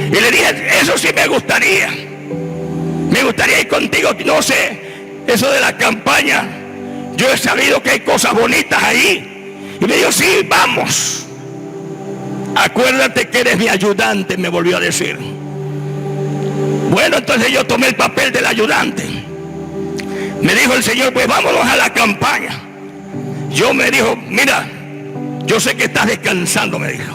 Y le dije, eso sí me gustaría. Me gustaría ir contigo. No sé, eso de la campaña, yo he sabido que hay cosas bonitas ahí. Y me dijo, sí, vamos. Acuérdate que eres mi ayudante, me volvió a decir. Bueno, entonces yo tomé el papel del ayudante. Me dijo el Señor, pues vámonos a la campaña. Yo me dijo, mira, yo sé que estás descansando, me dijo.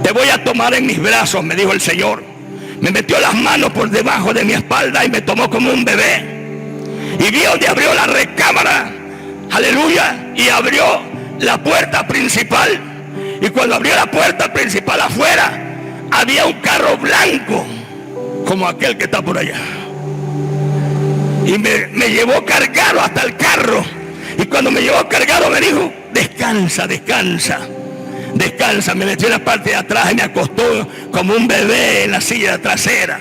Te voy a tomar en mis brazos, me dijo el Señor. Me metió las manos por debajo de mi espalda y me tomó como un bebé. Y vi donde abrió la recámara, aleluya, y abrió la puerta principal. Y cuando abrió la puerta principal afuera, había un carro blanco, como aquel que está por allá. Y me llevó cargado hasta el carro. Y cuando me llevó cargado me dijo, descansa, descansa, descansa. Me metió en la parte de atrás y me acostó como un bebé en la silla trasera.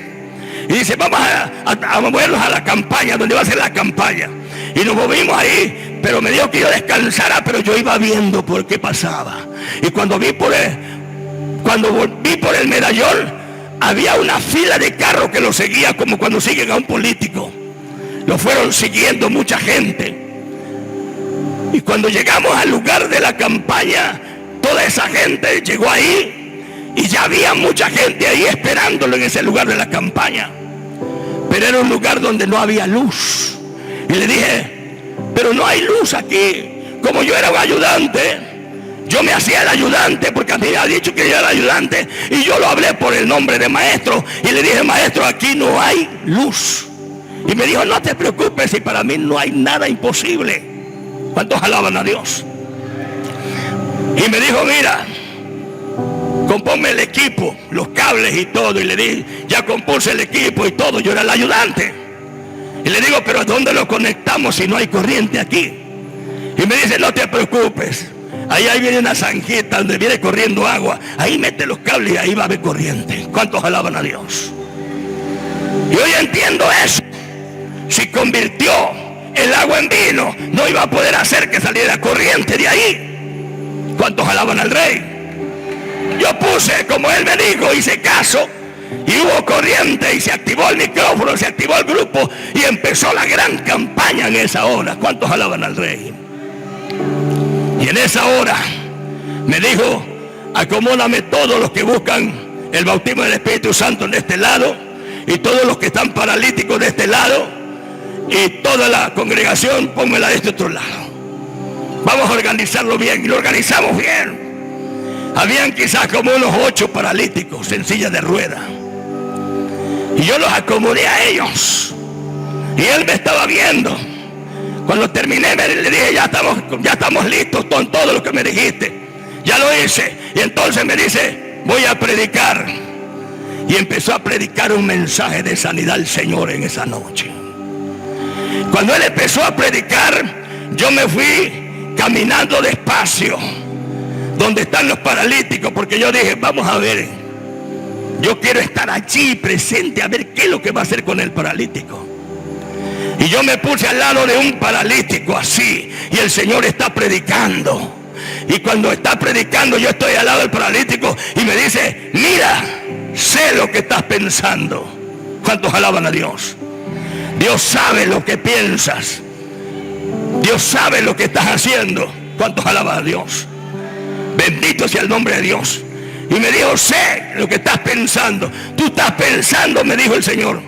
Y dice, vamos a movernos a la campaña, donde va a ser la campaña. Y nos movimos ahí, pero me dijo que yo descansara, pero yo iba viendo por qué pasaba. Y cuando volví por el medallón, había una fila de carros que lo seguía, como cuando siguen a un político. Lo fueron siguiendo mucha gente. Y cuando llegamos al lugar de la campaña, toda esa gente llegó ahí Y ya había mucha gente ahí esperándolo en ese lugar de la campaña. Pero era un lugar donde no había luz. Y le dije, pero no hay luz aquí. Como yo era un ayudante, yo me hacía el ayudante porque a mí me había dicho que yo era el ayudante. Y yo lo hablé por el nombre de maestro. Y le dije, maestro, aquí no hay luz. Y me dijo, no te preocupes, y para mí no hay nada imposible. ¿Cuántos alaban a Dios? Y me dijo, mira, compónme el equipo, los cables y todo. Y le dije, ya compuse el equipo y todo, yo era el ayudante. Y le digo, pero ¿a dónde lo conectamos si no hay corriente aquí? Y me dice, no te preocupes, ahí viene una zanjita donde viene corriendo agua. Ahí mete los cables y ahí va a haber corriente. ¿Cuántos alaban a Dios? Y hoy entiendo eso. Si convirtió el agua en vino, no iba a poder hacer que saliera corriente de ahí. ¿Cuántos alaban al Rey? Yo puse como él me dijo, hice caso, y hubo corriente y se activó el micrófono, se activó el grupo y empezó la gran campaña en esa hora. ¿Cuántos alaban al Rey? Y en esa hora me dijo, acomódame todos los que buscan el bautismo del Espíritu Santo de este lado y todos los que están paralíticos de este lado, y toda la congregación pónmela de este otro lado. Vamos a organizarlo bien. Y lo organizamos bien. Habían quizás como unos 8 paralíticos en silla de rueda. Y yo los acomodé a ellos. Y él me estaba viendo. Cuando terminé le dije, ya estamos listos con todo lo que me dijiste. Ya lo hice. Y entonces me dice, voy a predicar. Y empezó a predicar un mensaje de sanidad al Señor en esa noche. Cuando él empezó a predicar, yo me fui caminando despacio donde están los paralíticos, porque yo dije, vamos a ver, yo quiero estar allí presente a ver qué es lo que va a hacer con el paralítico. Y yo me puse al lado de un paralítico así, y el Señor está predicando. Y cuando está predicando, yo estoy al lado del paralítico y me dice, mira, sé lo que estás pensando. ¿Cuántos alaban a Dios? Dios sabe lo que piensas. Dios sabe lo que estás haciendo. ¿Cuántos alaban a Dios? Bendito sea el nombre de Dios. Y me dijo, sé lo que estás pensando. Tú estás pensando, me dijo el Señor,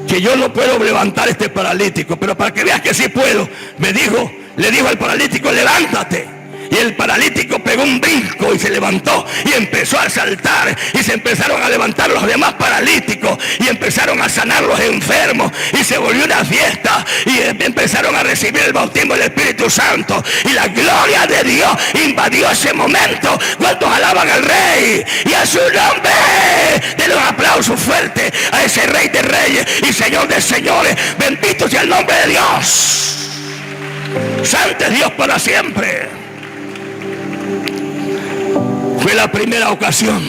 que yo no puedo levantar este paralítico, pero para que veas que sí puedo, le dijo al paralítico, levántate. Y el paralítico pegó un brinco y se levantó y empezó a saltar, y se empezaron a levantar los demás paralíticos y empezaron a sanar los enfermos, y se volvió una fiesta y empezaron a recibir el bautismo del Espíritu Santo, y la gloria de Dios invadió ese momento. ¿Cuántos alaban al Rey? Y a su nombre denle un aplauso fuerte a ese Rey de Reyes y Señor de Señores. Bendito sea el nombre de Dios. Santo es Dios para siempre. Fue la primera ocasión.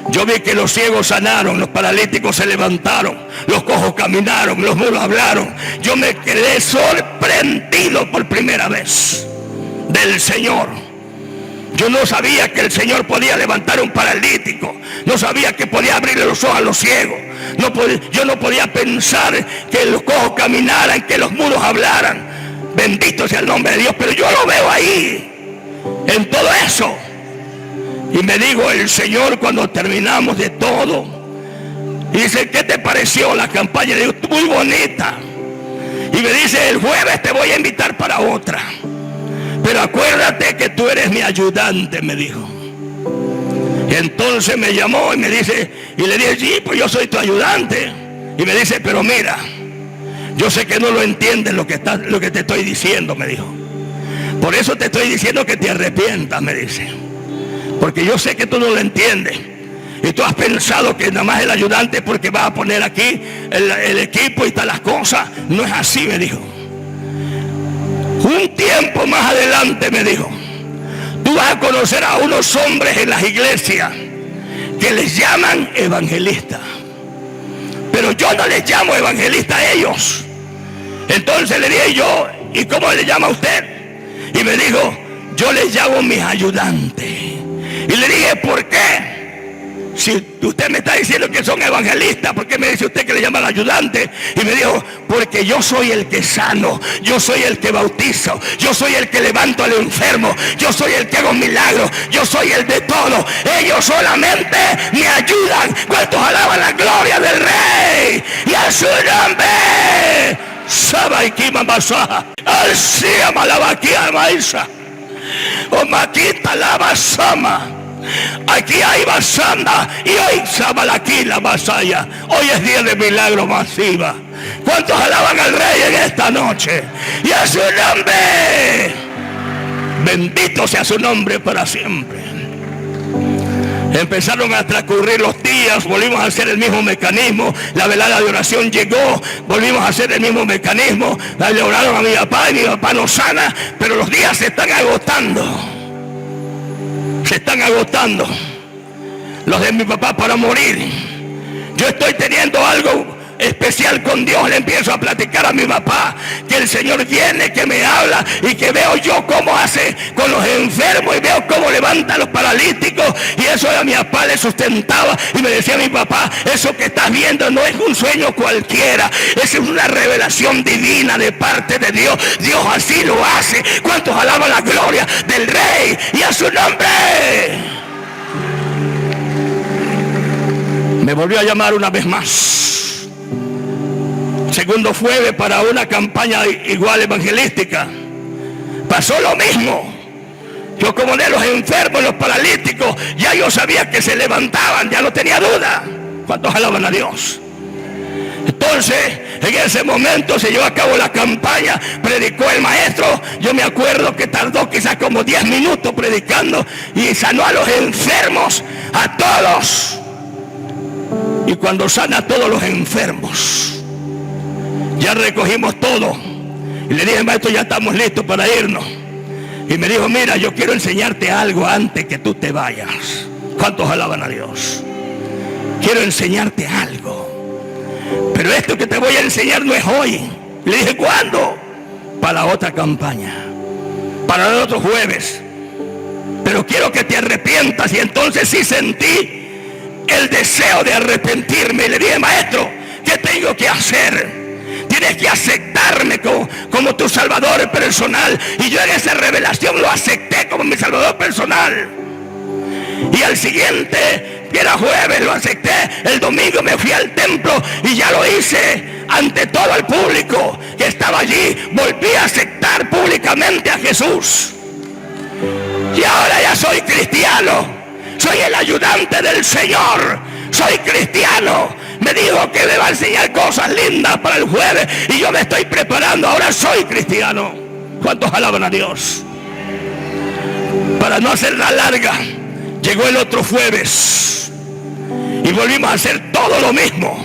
Yo vi que los ciegos sanaron, los paralíticos se levantaron, los cojos caminaron, los mudos hablaron. Yo me quedé sorprendido por primera vez del Señor. Yo no sabía que el Señor podía levantar un paralítico. No sabía que podía abrirle los ojos a los ciegos. Yo no podía pensar que los cojos caminaran, que los mudos hablaran. Bendito sea el nombre de Dios. Pero yo lo veo ahí, en todo eso. Y me dijo el Señor cuando terminamos de todo, y dice, ¿qué te pareció la campaña? Le digo, muy bonita. Y me dice, el jueves te voy a invitar para otra, pero acuérdate que tú eres mi ayudante, me dijo. Y entonces me llamó y me dice, y le dije, sí, pues yo soy tu ayudante. Y me dice, pero mira, yo sé que no lo entiendes lo que te estoy diciendo, me dijo. Por eso te estoy diciendo que te arrepientas, me dice. Porque yo sé que tú no lo entiendes. Y tú has pensado que nada más el ayudante porque va a poner aquí el equipo y tal las cosas. No es así, me dijo. Un tiempo más adelante me dijo, tú vas a conocer a unos hombres en las iglesias que les llaman evangelistas. Pero yo no les llamo evangelistas a ellos. Entonces le dije yo, ¿y cómo le llama a usted? Y me dijo, yo les llamo mis ayudantes. Y le dije, ¿por qué? Si usted me está diciendo que son evangelistas, ¿por qué me dice usted que le llaman ayudante? Y me dijo, porque yo soy el que sano, yo soy el que bautizo, yo soy el que levanto al enfermo, yo soy el que hago milagros, yo soy el de todo. Ellos solamente me ayudan. ¿Cuántos alaban la gloria del Rey y a su nombre? Sabaikima Masa, Alcia Malabaquia Maisa, O Maquita Lava Sama. Aquí hay basanda y hoy Sabalaki la Masaya. Hoy es día de milagro masiva. ¿Cuántos alaban al Rey en esta noche? Y a su nombre. Bendito sea su nombre para siempre. Empezaron a transcurrir los días, volvimos a hacer el mismo mecanismo. La velada de oración llegó, volvimos a hacer el mismo mecanismo. Le oraron a mi papá y mi papá no sana, pero los días se están agotando. Se están agotando los de mi papá para morir. Yo estoy teniendo algo especial con Dios. Le empiezo a platicar a mi papá que el Señor viene, que me habla y que veo yo cómo hace con los enfermos y veo cómo levanta a los paralíticos. Y eso a mi papá le sustentaba y me decía mi papá, eso que estás viendo no es un sueño cualquiera, esa es una revelación divina de parte de Dios. Dios así lo hace. ¿Cuántos alaban la gloria del Rey y a su nombre? Me volvió a llamar una vez más. Segundo jueves para una campaña igual evangelística. Pasó lo mismo. Yo como de los enfermos, los paralíticos, ya yo sabía que se levantaban, ya no tenía duda. ¿Cuántos alaban a Dios? Entonces, en ese momento se llevó a cabo la campaña, predicó el maestro. Yo me acuerdo que tardó quizás como 10 minutos predicando y sanó a los enfermos, a todos. Y cuando sana a todos los enfermos, ya recogimos todo. Y le dije, maestro, ya estamos listos para irnos. Y me dijo, mira, yo quiero enseñarte algo antes que tú te vayas. ¿Cuántos alaban a Dios? Quiero enseñarte algo. Pero esto que te voy a enseñar no es hoy. Le dije, ¿cuándo? Para la otra campaña. Para el otro jueves. Pero quiero que te arrepientas. Y entonces sí sentí el deseo de arrepentirme. Y le dije, maestro, ¿qué tengo que hacer? Tienes que aceptarme como tu salvador personal. Y yo en esa revelación lo acepté como mi salvador personal. Y al siguiente, que era jueves, lo acepté. El domingo me fui al templo y ya lo hice ante todo el público que estaba allí. Volví a aceptar públicamente a Jesús. Y ahora ya soy cristiano. Soy el ayudante del Señor. Soy cristiano. Me dijo que me va a enseñar cosas lindas para el jueves y yo me estoy preparando. Ahora soy cristiano. ¿Cuántos alaban a Dios? Para no hacerla larga, llegó el otro jueves y volvimos a hacer todo lo mismo.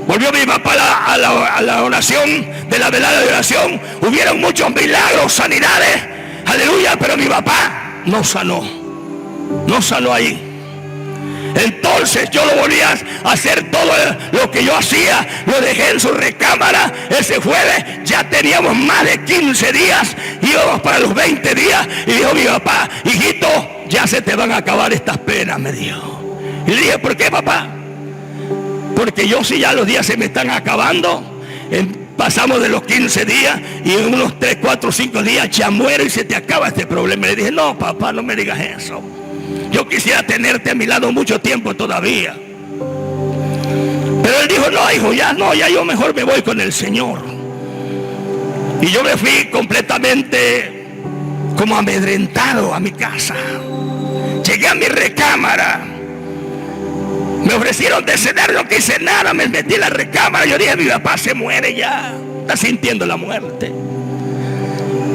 Volvió mi papá a la oración de la velada de oración. Hubieron muchos milagros, sanidades, aleluya, pero mi papá no sanó. No sanó ahí. Entonces yo lo volví a hacer todo lo que yo hacía. Lo dejé en su recámara. Ese jueves ya teníamos más de 15 días. Íbamos para los 20 días. Y dijo mi papá, hijito, ya se te van a acabar estas penas, me dijo. Y le dije, ¿por qué, papá? Porque yo si ya los días se me están acabando. Pasamos de los 15 días y en unos 3, 4, 5 días ya muero y se te acaba este problema. Le dije, no, papá, no me digas eso. Yo quisiera tenerte a mi lado mucho tiempo todavía. Pero él dijo, no, hijo, ya yo mejor me voy con el Señor. Y yo me fui completamente como amedrentado a mi casa. Llegué a mi recámara. Me ofrecieron de cenar, no quise nada, me metí en la recámara. Yo dije, mi papá se muere ya, está sintiendo la muerte.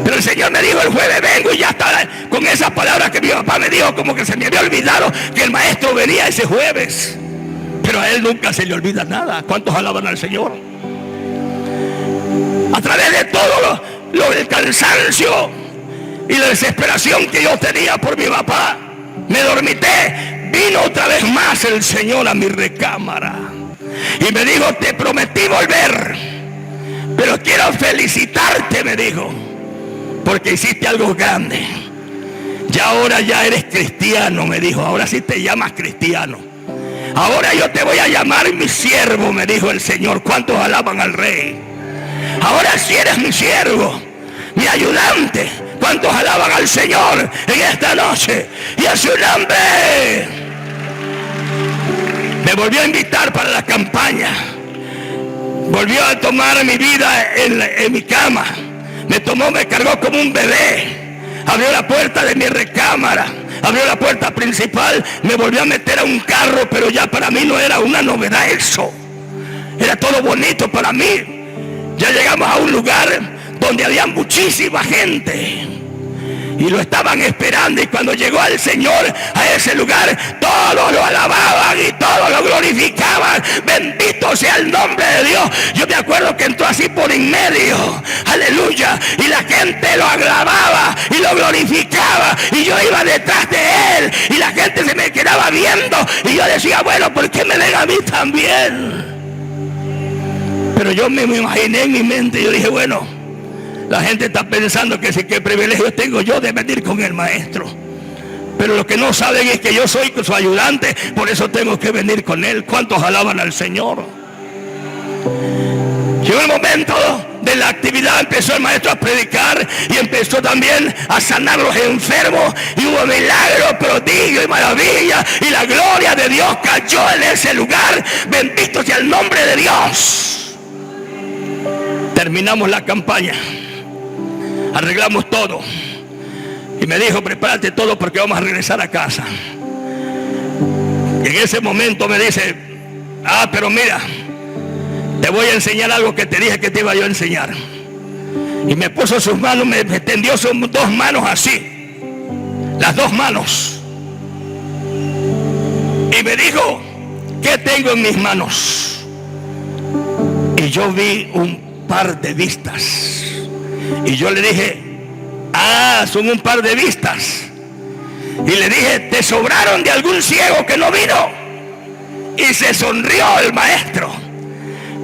Pero el Señor me dijo, el jueves vengo, y ya está con esas palabras que mi papá me dijo, como que se me había olvidado que el maestro venía ese jueves. Pero a él nunca se le olvida nada. ¿Cuántos alaban al Señor? A través de todo lo del cansancio y la desesperación que yo tenía por mi papá, me dormité. Vino otra vez más el Señor a mi recámara y me dijo, te prometí volver, pero quiero felicitarte, me dijo, porque hiciste algo grande. Ya ahora ya eres cristiano, me dijo. Ahora sí te llamas cristiano. Ahora yo te voy a llamar mi siervo, me dijo el Señor. ¿Cuántos alaban al Rey? Ahora sí eres mi siervo, mi ayudante. ¿Cuántos alaban al Señor en esta noche? Y a su nombre. Me volvió a invitar para la campaña. Volvió a tomar mi vida en mi cama. Me cargó como un bebé. Abrió la puerta de mi recámara. Abrió la puerta principal. Me volvió a meter a un carro, pero ya para mí no era una novedad eso. Era todo bonito para mí. Ya llegamos a un lugar donde había muchísima gente y lo estaban esperando, y cuando llegó el Señor a ese lugar, todos lo alababan y todos lo glorificaban. Bendito sea el nombre de Dios. Yo me acuerdo que entró así por en medio, aleluya, y la gente lo alababa y lo glorificaba, y yo iba detrás de él y la gente se me quedaba viendo, y yo decía, bueno, ¿por qué me ven a mí también? Pero yo me imaginé en mi mente, yo dije, bueno, la gente está pensando que sí, qué privilegio tengo yo de venir con el maestro. Pero lo que no saben es que yo soy su ayudante, por eso tengo que venir con él. ¿Cuántos alaban al Señor? Llegó el momento de la actividad, empezó el maestro a predicar y empezó también a sanar los enfermos, y hubo milagros, prodigios y maravillas, y la gloria de Dios cayó en ese lugar. Bendito sea el nombre de Dios. Terminamos la campaña, arreglamos todo y me dijo, prepárate todo porque vamos a regresar a casa. Y en ese momento me dice, pero mira, te voy a enseñar algo que te dije que te iba yo a enseñar. Y me puso sus manos, me tendió sus dos manos así, las dos manos, y me dijo, ¿qué tengo en mis manos? Y yo vi un par de vistas. Y yo le dije, son un par de vistas. Y le dije, ¿te sobraron de algún ciego que no vino? Y se sonrió el maestro,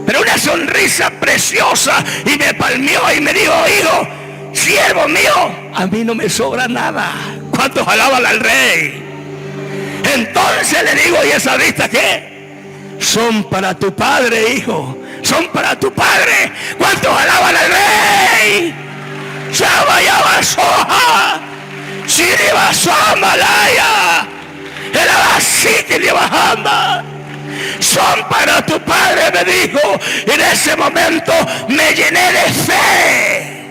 pero una sonrisa preciosa, y me palmeó y me dijo, hijo, siervo mío, a mí no me sobra nada. ¿Cuántos alaban al Rey? Entonces le digo, ¿y esa vista qué? Son para tu padre, hijo. Son para tu padre. ¿Cuántos alaban al Rey? Chava soja, Siriba Samalaya, el abasiki de Bahama. Son para tu padre, me dijo. Y en ese momento me llené de fe,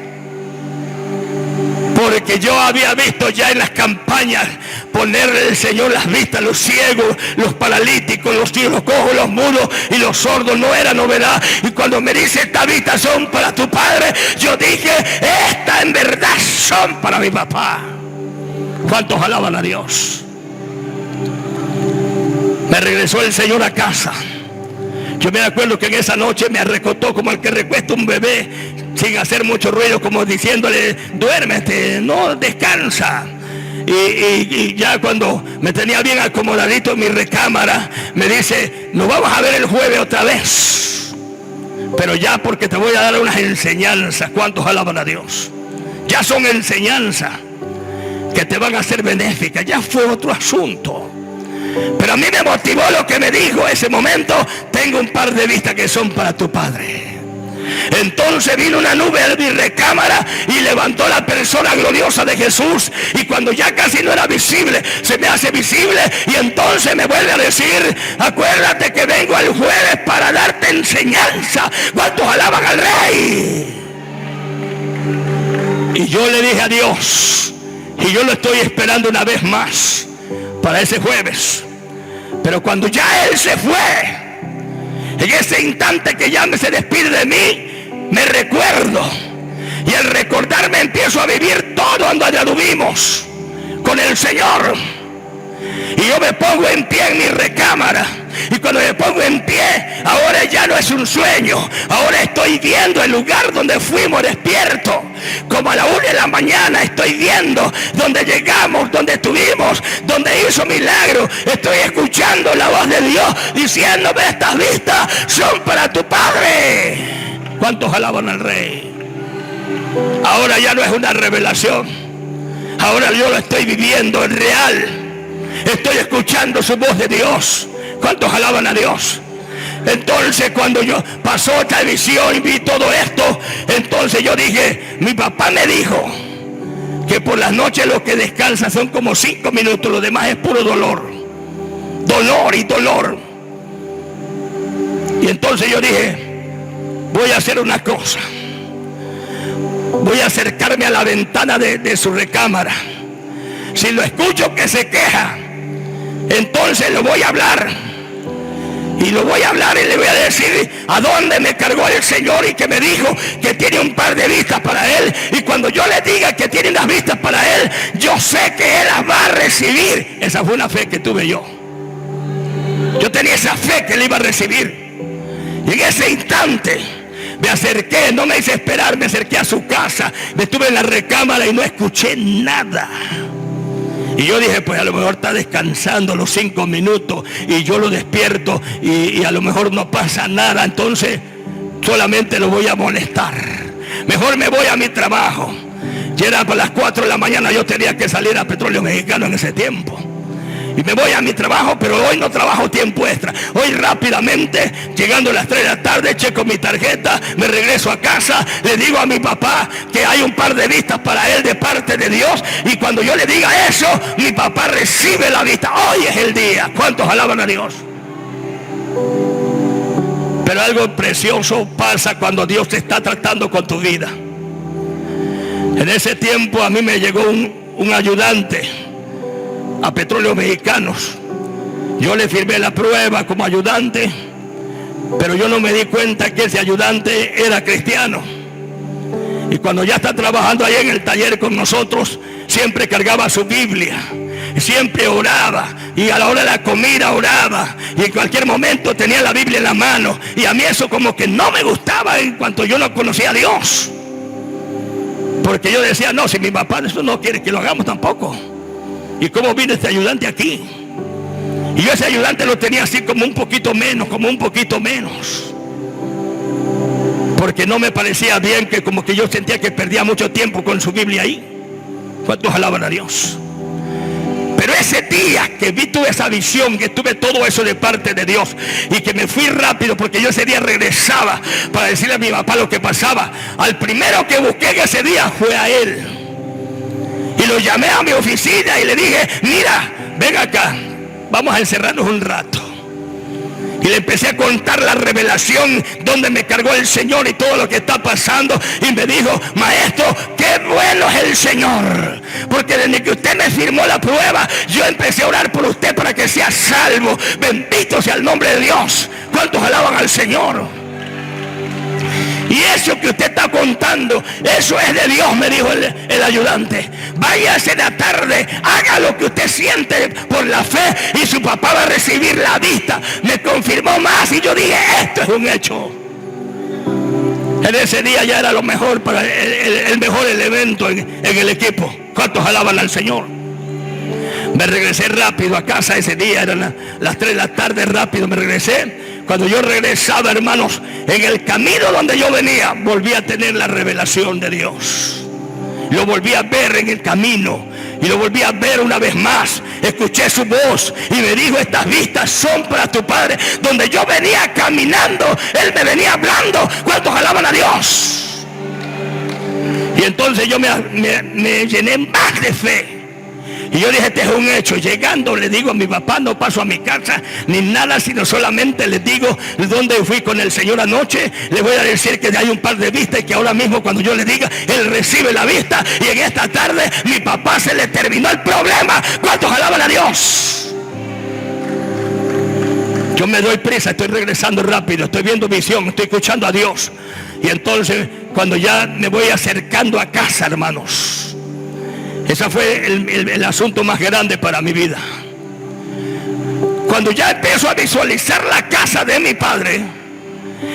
porque yo había visto ya en las campañas ponerle el Señor las vistas a los ciegos, los paralíticos, los cojos, los mudos y los sordos. No era novedad. Y cuando me dice, esta vista son para tu padre, yo dije, esta en verdad son para mi papá. ¿Cuántos alaban a Dios? Me regresó el Señor a casa. Yo me acuerdo que en esa noche me arrecotó como el que recuesta un bebé, sin hacer mucho ruido, como diciéndole, duérmete, no, descansa. Y ya cuando me tenía bien acomodadito en mi recámara, me dice, nos vamos a ver el jueves otra vez, pero ya porque te voy a dar unas enseñanzas. ¿Cuántos alaban a Dios? Ya son enseñanzas que te van a ser benéficas. Ya fue otro asunto, pero a mí me motivó lo que me dijo ese momento. Tengo un par de vistas que son para tu padre. Entonces vino una nube de mi recámara y levantó la persona gloriosa de Jesús, y cuando ya casi no era visible, se me hace visible, y entonces me vuelve a decir, acuérdate que vengo el jueves para darte enseñanza. ¿Cuántos alaban al Rey? Y yo le dije a Dios, y yo lo estoy esperando una vez más para ese jueves. Pero cuando ya Él se fue, en ese instante que ya se despide de mí, me recuerdo, y al recordarme empiezo a vivir todo donde anduvimos con el Señor. Y yo me pongo en pie en mi recámara, y cuando me pongo en pie, ahora ya no es un sueño, ahora estoy viendo el lugar donde fuimos despiertos. Como a la 1 de la mañana estoy viendo donde llegamos, donde estuvimos, donde hizo milagros. Estoy escuchando la voz de Dios diciéndome, estas vistas son para tu Padre. ¿Cuántos alaban al Rey? Ahora ya no es una revelación, ahora yo lo estoy viviendo en real. Estoy escuchando su voz de Dios. ¿Cuántos alaban a Dios? Entonces cuando yo pasó esta visión y vi todo esto, entonces yo dije, mi papá me dijo que por las noches lo que descansa son como 5 minutos, lo demás es puro dolor. Dolor y dolor. Y entonces yo dije, voy a hacer una cosa. Voy a acercarme a la ventana de su recámara. Si lo escucho que se queja, entonces lo voy a hablar. Y lo voy a hablar y le voy a decir a dónde me cargó el Señor y que me dijo que tiene un par de vistas para él. Y cuando yo le diga que tiene unas vistas para él, yo sé que él las va a recibir. Esa fue una fe que tuve yo. Yo tenía esa fe que él iba a recibir. Y en ese instante me acerqué, no me hice esperar, me acerqué a su casa. Me estuve en la recámara y no escuché nada. Y yo dije, pues a lo mejor está descansando los 5 minutos y yo lo despierto y a lo mejor no pasa nada. Entonces solamente lo voy a molestar. Mejor me voy a mi trabajo. Ya era para las 4 de la mañana, yo tenía que salir a Petróleo Mexicano en ese tiempo. Y me voy a mi trabajo, pero hoy no trabajo tiempo extra. Hoy rápidamente, llegando a las 3 de la tarde, checo mi tarjeta, me regreso a casa, le digo a mi papá que hay un par de vistas para él de parte de Dios. Y cuando yo le diga eso, mi papá recibe la vista. Hoy es el día. ¿Cuántos alaban a Dios? Pero algo precioso pasa cuando Dios te está tratando con tu vida. En ese tiempo a mí me llegó un ayudante a Petróleos Mexicanos. Yo le firmé la prueba como ayudante, pero yo no me di cuenta que ese ayudante era cristiano. Y cuando ya está trabajando ahí en el taller con nosotros, siempre cargaba su Biblia, siempre oraba, y a la hora de la comida oraba, y en cualquier momento tenía la Biblia en la mano. Y a mí eso como que no me gustaba en cuanto yo no conocía a Dios, porque yo decía, no, si mi papá eso no quiere que lo hagamos tampoco. ¿Y cómo vino este ayudante aquí? Y yo ese ayudante lo tenía así como un poquito menos, porque no me parecía bien, que como que yo sentía que perdía mucho tiempo con su Biblia ahí. ¿Cuántos alaban a Dios? Pero ese día que tuve esa visión, que tuve todo eso de parte de Dios, y que me fui rápido, porque yo ese día regresaba para decirle a mi papá lo que pasaba, al primero que busqué en ese día fue a él. Y lo llamé a mi oficina y le dije, mira, ven acá, vamos a encerrarnos un rato. Y le empecé a contar la revelación donde me cargó el Señor y todo lo que está pasando. Y me dijo, maestro, qué bueno es el Señor, porque desde que usted me firmó la prueba, yo empecé a orar por usted para que sea salvo. Bendito sea el nombre de Dios. ¿Cuántos alaban al Señor? Y eso que usted está contando, eso es de Dios, me dijo el ayudante. Váyase de la tarde, haga lo que usted siente por la fe y su papá va a recibir la vista. Me confirmó más y yo dije, esto es un hecho. En ese día ya era lo mejor, para el mejor elemento en el equipo. ¿Cuántos alaban al Señor? Me regresé rápido a casa ese día, eran las 3 de la tarde, rápido me regresé. Cuando yo regresaba, hermanos, en el camino donde yo venía, volví a tener la revelación de Dios. Lo volví a ver en el camino y lo volví a ver una vez más. Escuché su voz y me dijo, estas vistas son para tu padre. Donde yo venía caminando, él me venía hablando. ¿Cuántos alaban a Dios? Y entonces yo me llené más de fe. Y yo dije, este es un hecho. Llegando le digo a mi papá, no paso a mi casa ni nada, sino solamente les digo dónde fui con el Señor anoche. Le voy a decir que hay un par de vistas y que ahora mismo cuando yo le diga, él recibe la vista. Y en esta tarde mi papá se le terminó el problema. ¿Cuántos alaban a Dios? Yo me doy prisa, estoy regresando rápido, estoy viendo visión, estoy escuchando a Dios. Y entonces cuando ya me voy acercando a casa, hermanos, ese fue el asunto más grande para mi vida. Cuando ya empiezo a visualizar la casa de mi padre,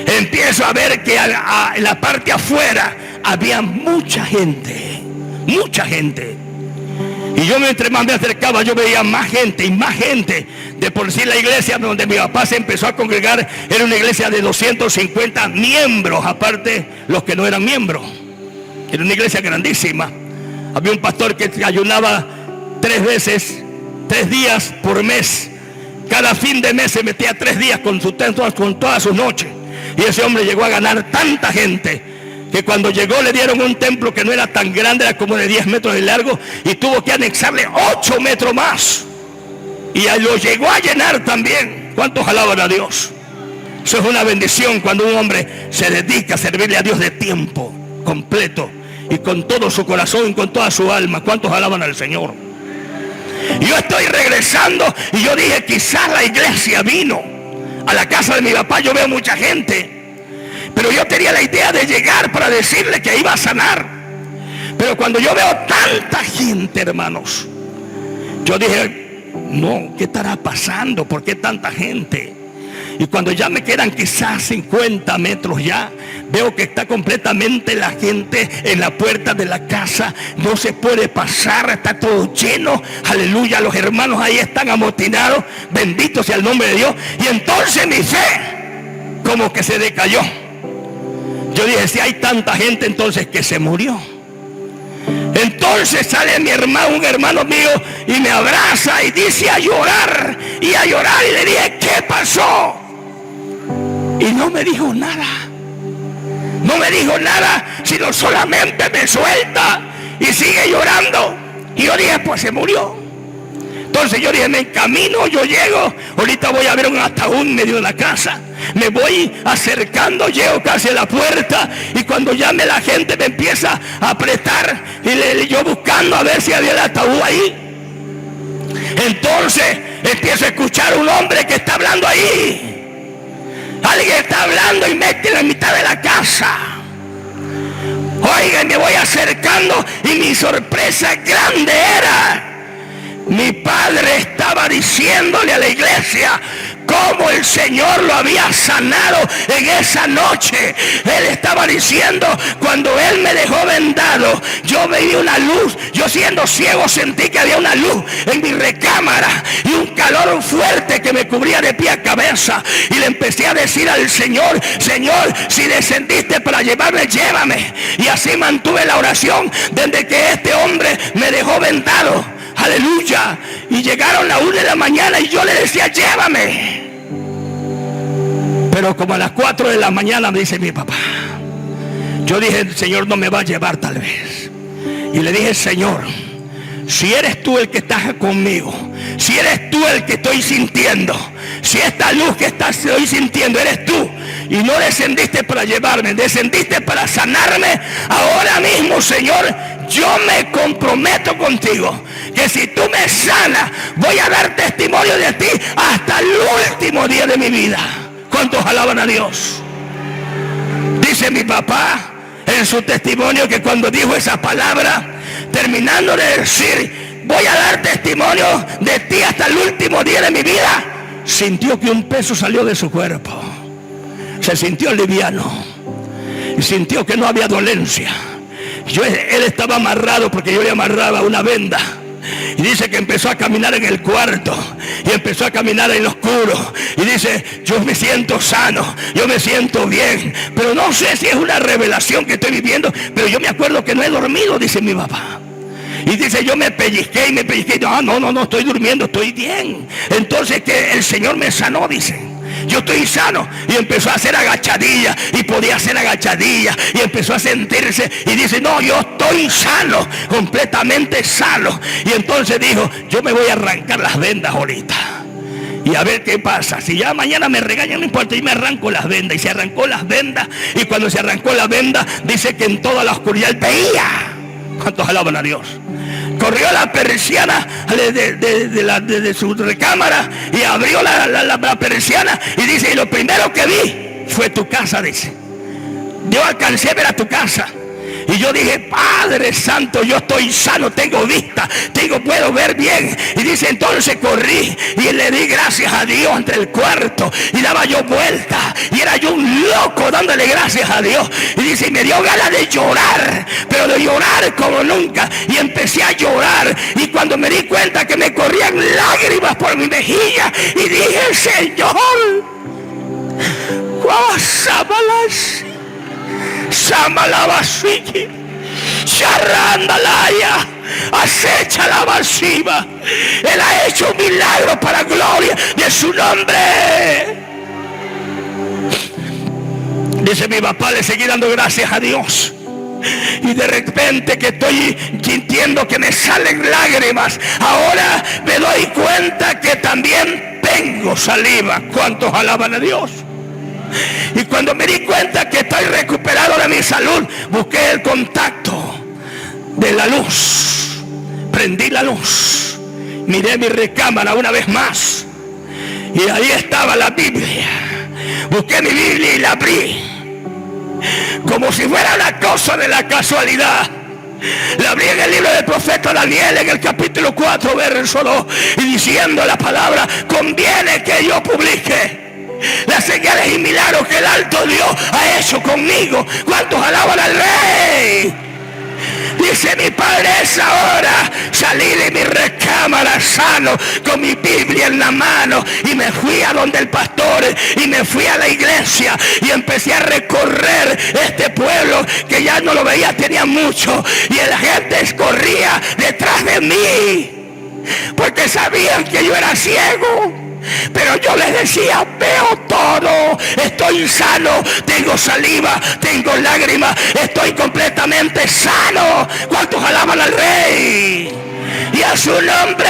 empiezo a ver que en la parte afuera había mucha gente. Y yo mientras más me acercaba, yo veía más gente y más gente. De por sí la iglesia donde mi papá se empezó a congregar era una iglesia de 250 miembros, aparte los que no eran miembros. Era una iglesia grandísima. Había un pastor que ayunaba 3 días por mes Cada fin de mes se metía 3 días con todas sus noches. Y ese hombre llegó a ganar tanta gente que cuando llegó le dieron un templo que no era tan grande, era como de 10 metros de largo, y tuvo que anexarle 8 metros más. Y lo llegó a llenar también. ¿Cuántos alaban a Dios? Eso es una bendición cuando un hombre se dedica a servirle a Dios de tiempo completo y con todo su corazón y con toda su alma. ¿Cuántos alaban al Señor? Yo estoy regresando y yo dije, quizás la iglesia vino a la casa de mi papá. Yo veo mucha gente, pero yo tenía la idea de llegar para decirle que iba a sanar. Pero cuando yo veo tanta gente, hermanos, yo dije, no, ¿qué estará pasando? ¿Por qué tanta gente? Y cuando ya me quedan quizás 50 metros ya, veo que está completamente la gente en la puerta de la casa. No se puede pasar, está todo lleno. Aleluya, los hermanos ahí están amotinados. Bendito sea el nombre de Dios. Y entonces mi fe como que se decayó. Yo dije, si hay tanta gente, entonces que se murió. Entonces sale mi hermano, un hermano mío, y me abraza y dice a llorar. Y a llorar, y le dije, ¿qué pasó? Y no me dijo nada. No me dijo nada, sino solamente me suelta y sigue llorando. Y yo dije, pues se murió. Entonces yo dije, me encamino, yo llego. Ahorita voy a ver un ataúd en medio de la casa. Me voy acercando, llego casi a la puerta. Y cuando llame la gente me empieza a apretar. Y yo buscando a ver si había el ataúd ahí. Entonces empiezo a escuchar un hombre que está hablando ahí. Alguien está hablando y mete en la mitad de la casa. Oiga, me voy acercando y mi sorpresa grande era, mi padre estaba diciéndole a la iglesia cómo el Señor lo había sanado en esa noche. Él estaba diciendo, cuando Él me dejó vendado, yo veía una luz. Yo siendo ciego sentí que había una luz en mi recámara y un calor fuerte que me cubría de pie a cabeza. Y le empecé a decir al Señor, Señor, si descendiste para llevarme, llévame. Y así mantuve la oración desde que este hombre me dejó vendado. Aleluya. Y llegaron las 1 de la mañana y yo le decía, llévame. Pero como a las 4 de la mañana me dice mi papá. Yo dije, el Señor no me va a llevar tal vez. Y le dije, Señor, si eres tú el que estás conmigo, si eres tú el que estoy sintiendo, si esta luz que estoy sintiendo eres tú, y no descendiste para llevarme, descendiste para sanarme, ahora mismo, Señor, yo me comprometo contigo que si tú me sanas, voy a dar testimonio de ti hasta el último día de mi vida. ¿Cuántos alaban a Dios? Dice mi papá en su testimonio que cuando dijo esa palabra, terminando de decir, voy a dar testimonio de ti hasta el último día de mi vida, sintió que un peso salió de su cuerpo. Se sintió liviano y sintió que no había dolencia. Él estaba amarrado porque yo le amarraba una venda. Y dice que empezó a caminar en el cuarto y empezó a caminar en lo oscuro. Y dice, yo me siento sano, yo me siento bien. Pero no sé si es una revelación que estoy viviendo, pero yo me acuerdo que no he dormido, dice mi papá. Y dice, yo me pellizqué y me pellizqué. No, estoy durmiendo, estoy bien. Entonces que el Señor me sanó, dice. Yo estoy sano. Y empezó a hacer agachadillas y podía hacer agachadillas y empezó a sentirse y dice, no, yo estoy sano, completamente sano. Y entonces dijo, yo me voy a arrancar las vendas ahorita y a ver qué pasa. Si ya mañana me regañan, no importa, y me arranco las vendas. Y se arrancó las vendas. Y cuando se arrancó las vendas, dice que en toda la oscuridad él veía. ¿Cuántos alaban a Dios? Corrió la persiana de su recámara y abrió la persiana y dice, y lo primero que vi fue tu casa, dice. Yo alcancé a ver a tu casa. Y yo dije, Padre Santo, yo estoy sano, tengo vista, puedo ver bien. Y dice, entonces corrí y le di gracias a Dios entre el cuarto. Y daba yo vuelta. Y era yo un loco dándole gracias a Dios. Y dice, y me dio ganas de llorar, pero de llorar como nunca. Y empecé a llorar. Y cuando me di cuenta que me corrían lágrimas por mi mejilla, y dije, Señor, Samalabasiki, Charandalaya, acecha la masiva. Él ha hecho un milagro para gloria de su nombre. Dice mi papá, le seguí dando gracias a Dios. Y de repente que estoy sintiendo que me salen lágrimas, ahora me doy cuenta que también tengo saliva. ¿Cuántos alaban a Dios? Y cuando me di cuenta que estoy recuperado de mi salud, busqué el contacto de la luz. Prendí la luz, miré mi recámara una vez más, y ahí estaba la Biblia. Busqué mi Biblia y la abrí, como si fuera una cosa de la casualidad. La abrí en el libro del profeta Daniel, en el capítulo 4, verso 2, y diciendo la palabra: conviene que yo publique las señales y milagros que el alto Dios ha hecho conmigo. ¿Cuántos alaban al Rey? Dice mi padre, es ahora. Salí de mi recámara sano, con mi Biblia en la mano, y me fui a donde el pastor, y me fui a la iglesia, y empecé a recorrer este pueblo que ya no lo veía, tenía mucho, y la gente corría detrás de mí, porque sabían que yo era ciego. Pero yo les decía: veo todo, estoy sano, tengo saliva, tengo lágrimas, estoy completamente sano. ¿Cuántos alaban al Rey? Y a su nombre,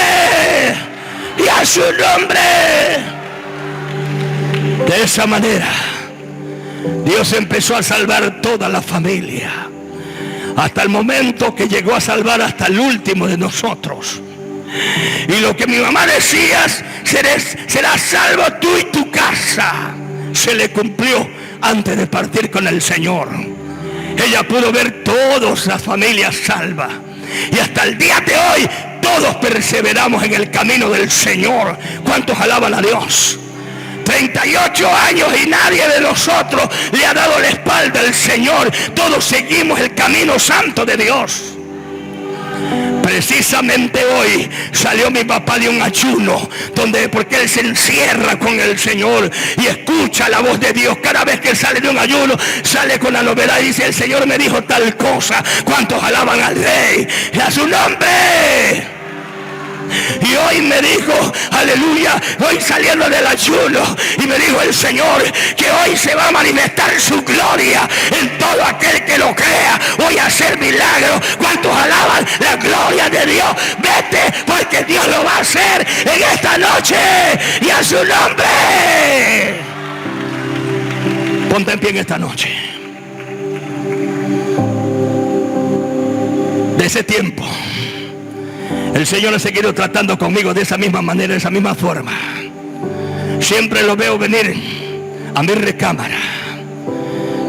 y a su nombre. De esa manera Dios empezó a salvar toda la familia, hasta el momento que llegó a salvar hasta el último de nosotros. Y lo que mi mamá decía: serás salvo tú y tu casa, se le cumplió antes de partir con el Señor. Ella pudo ver todas las familias salvas, y hasta el día de hoy todos perseveramos en el camino del Señor. ¿Cuántos alaban a Dios? 38 años y nadie de nosotros le ha dado la espalda al Señor. Todos seguimos el camino santo de Dios. Precisamente hoy salió mi papá de un ayuno, porque él se encierra con el Señor y escucha la voz de Dios. Cada vez que sale de un ayuno, sale con la novedad y dice: el Señor me dijo tal cosa. ¿Cuántos alaban al Rey? A su nombre. Y hoy me dijo, aleluya, voy saliendo del ayuno, y me dijo el Señor que hoy se va a manifestar su gloria en todo aquel que lo crea. Voy a hacer milagros. ¿Cuántos alaban la gloria de Dios? Vete, porque Dios lo va a hacer en esta noche, y a su nombre. Ponte en pie en esta noche. De ese tiempo el Señor ha seguido tratando conmigo de esa misma manera, de esa misma forma. Siempre lo veo venir a mi recámara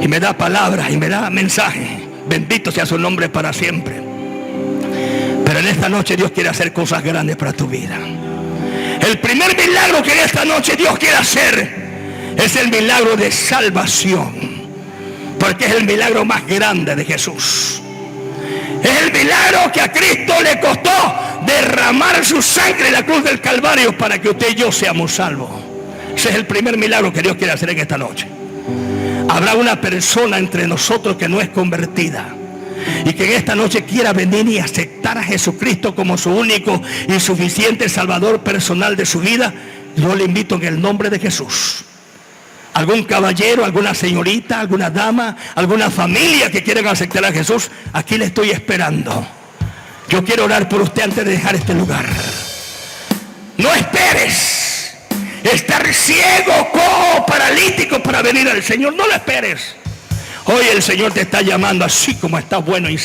y me da palabras y me da mensajes. Bendito sea su nombre para siempre. Pero en esta noche Dios quiere hacer cosas grandes para tu vida. El primer milagro que en esta noche Dios quiere hacer es el milagro de salvación, porque es el milagro más grande de Jesús. Es el milagro que a Cristo le costó derramar su sangre en la cruz del Calvario para que usted y yo seamos salvos. Ese es el primer milagro que Dios quiere hacer en esta noche. Habrá una persona entre nosotros que no es convertida y que en esta noche quiera venir y aceptar a Jesucristo como su único y suficiente Salvador personal de su vida. Yo le invito en el nombre de Jesús. Algún caballero, alguna señorita, alguna dama, alguna familia que quieran aceptar a Jesús, aquí le estoy esperando. Yo quiero orar por usted antes de dejar este lugar. No esperes estar ciego, cojo, paralítico para venir al Señor. No lo esperes. Hoy el Señor te está llamando así como está bueno y sano.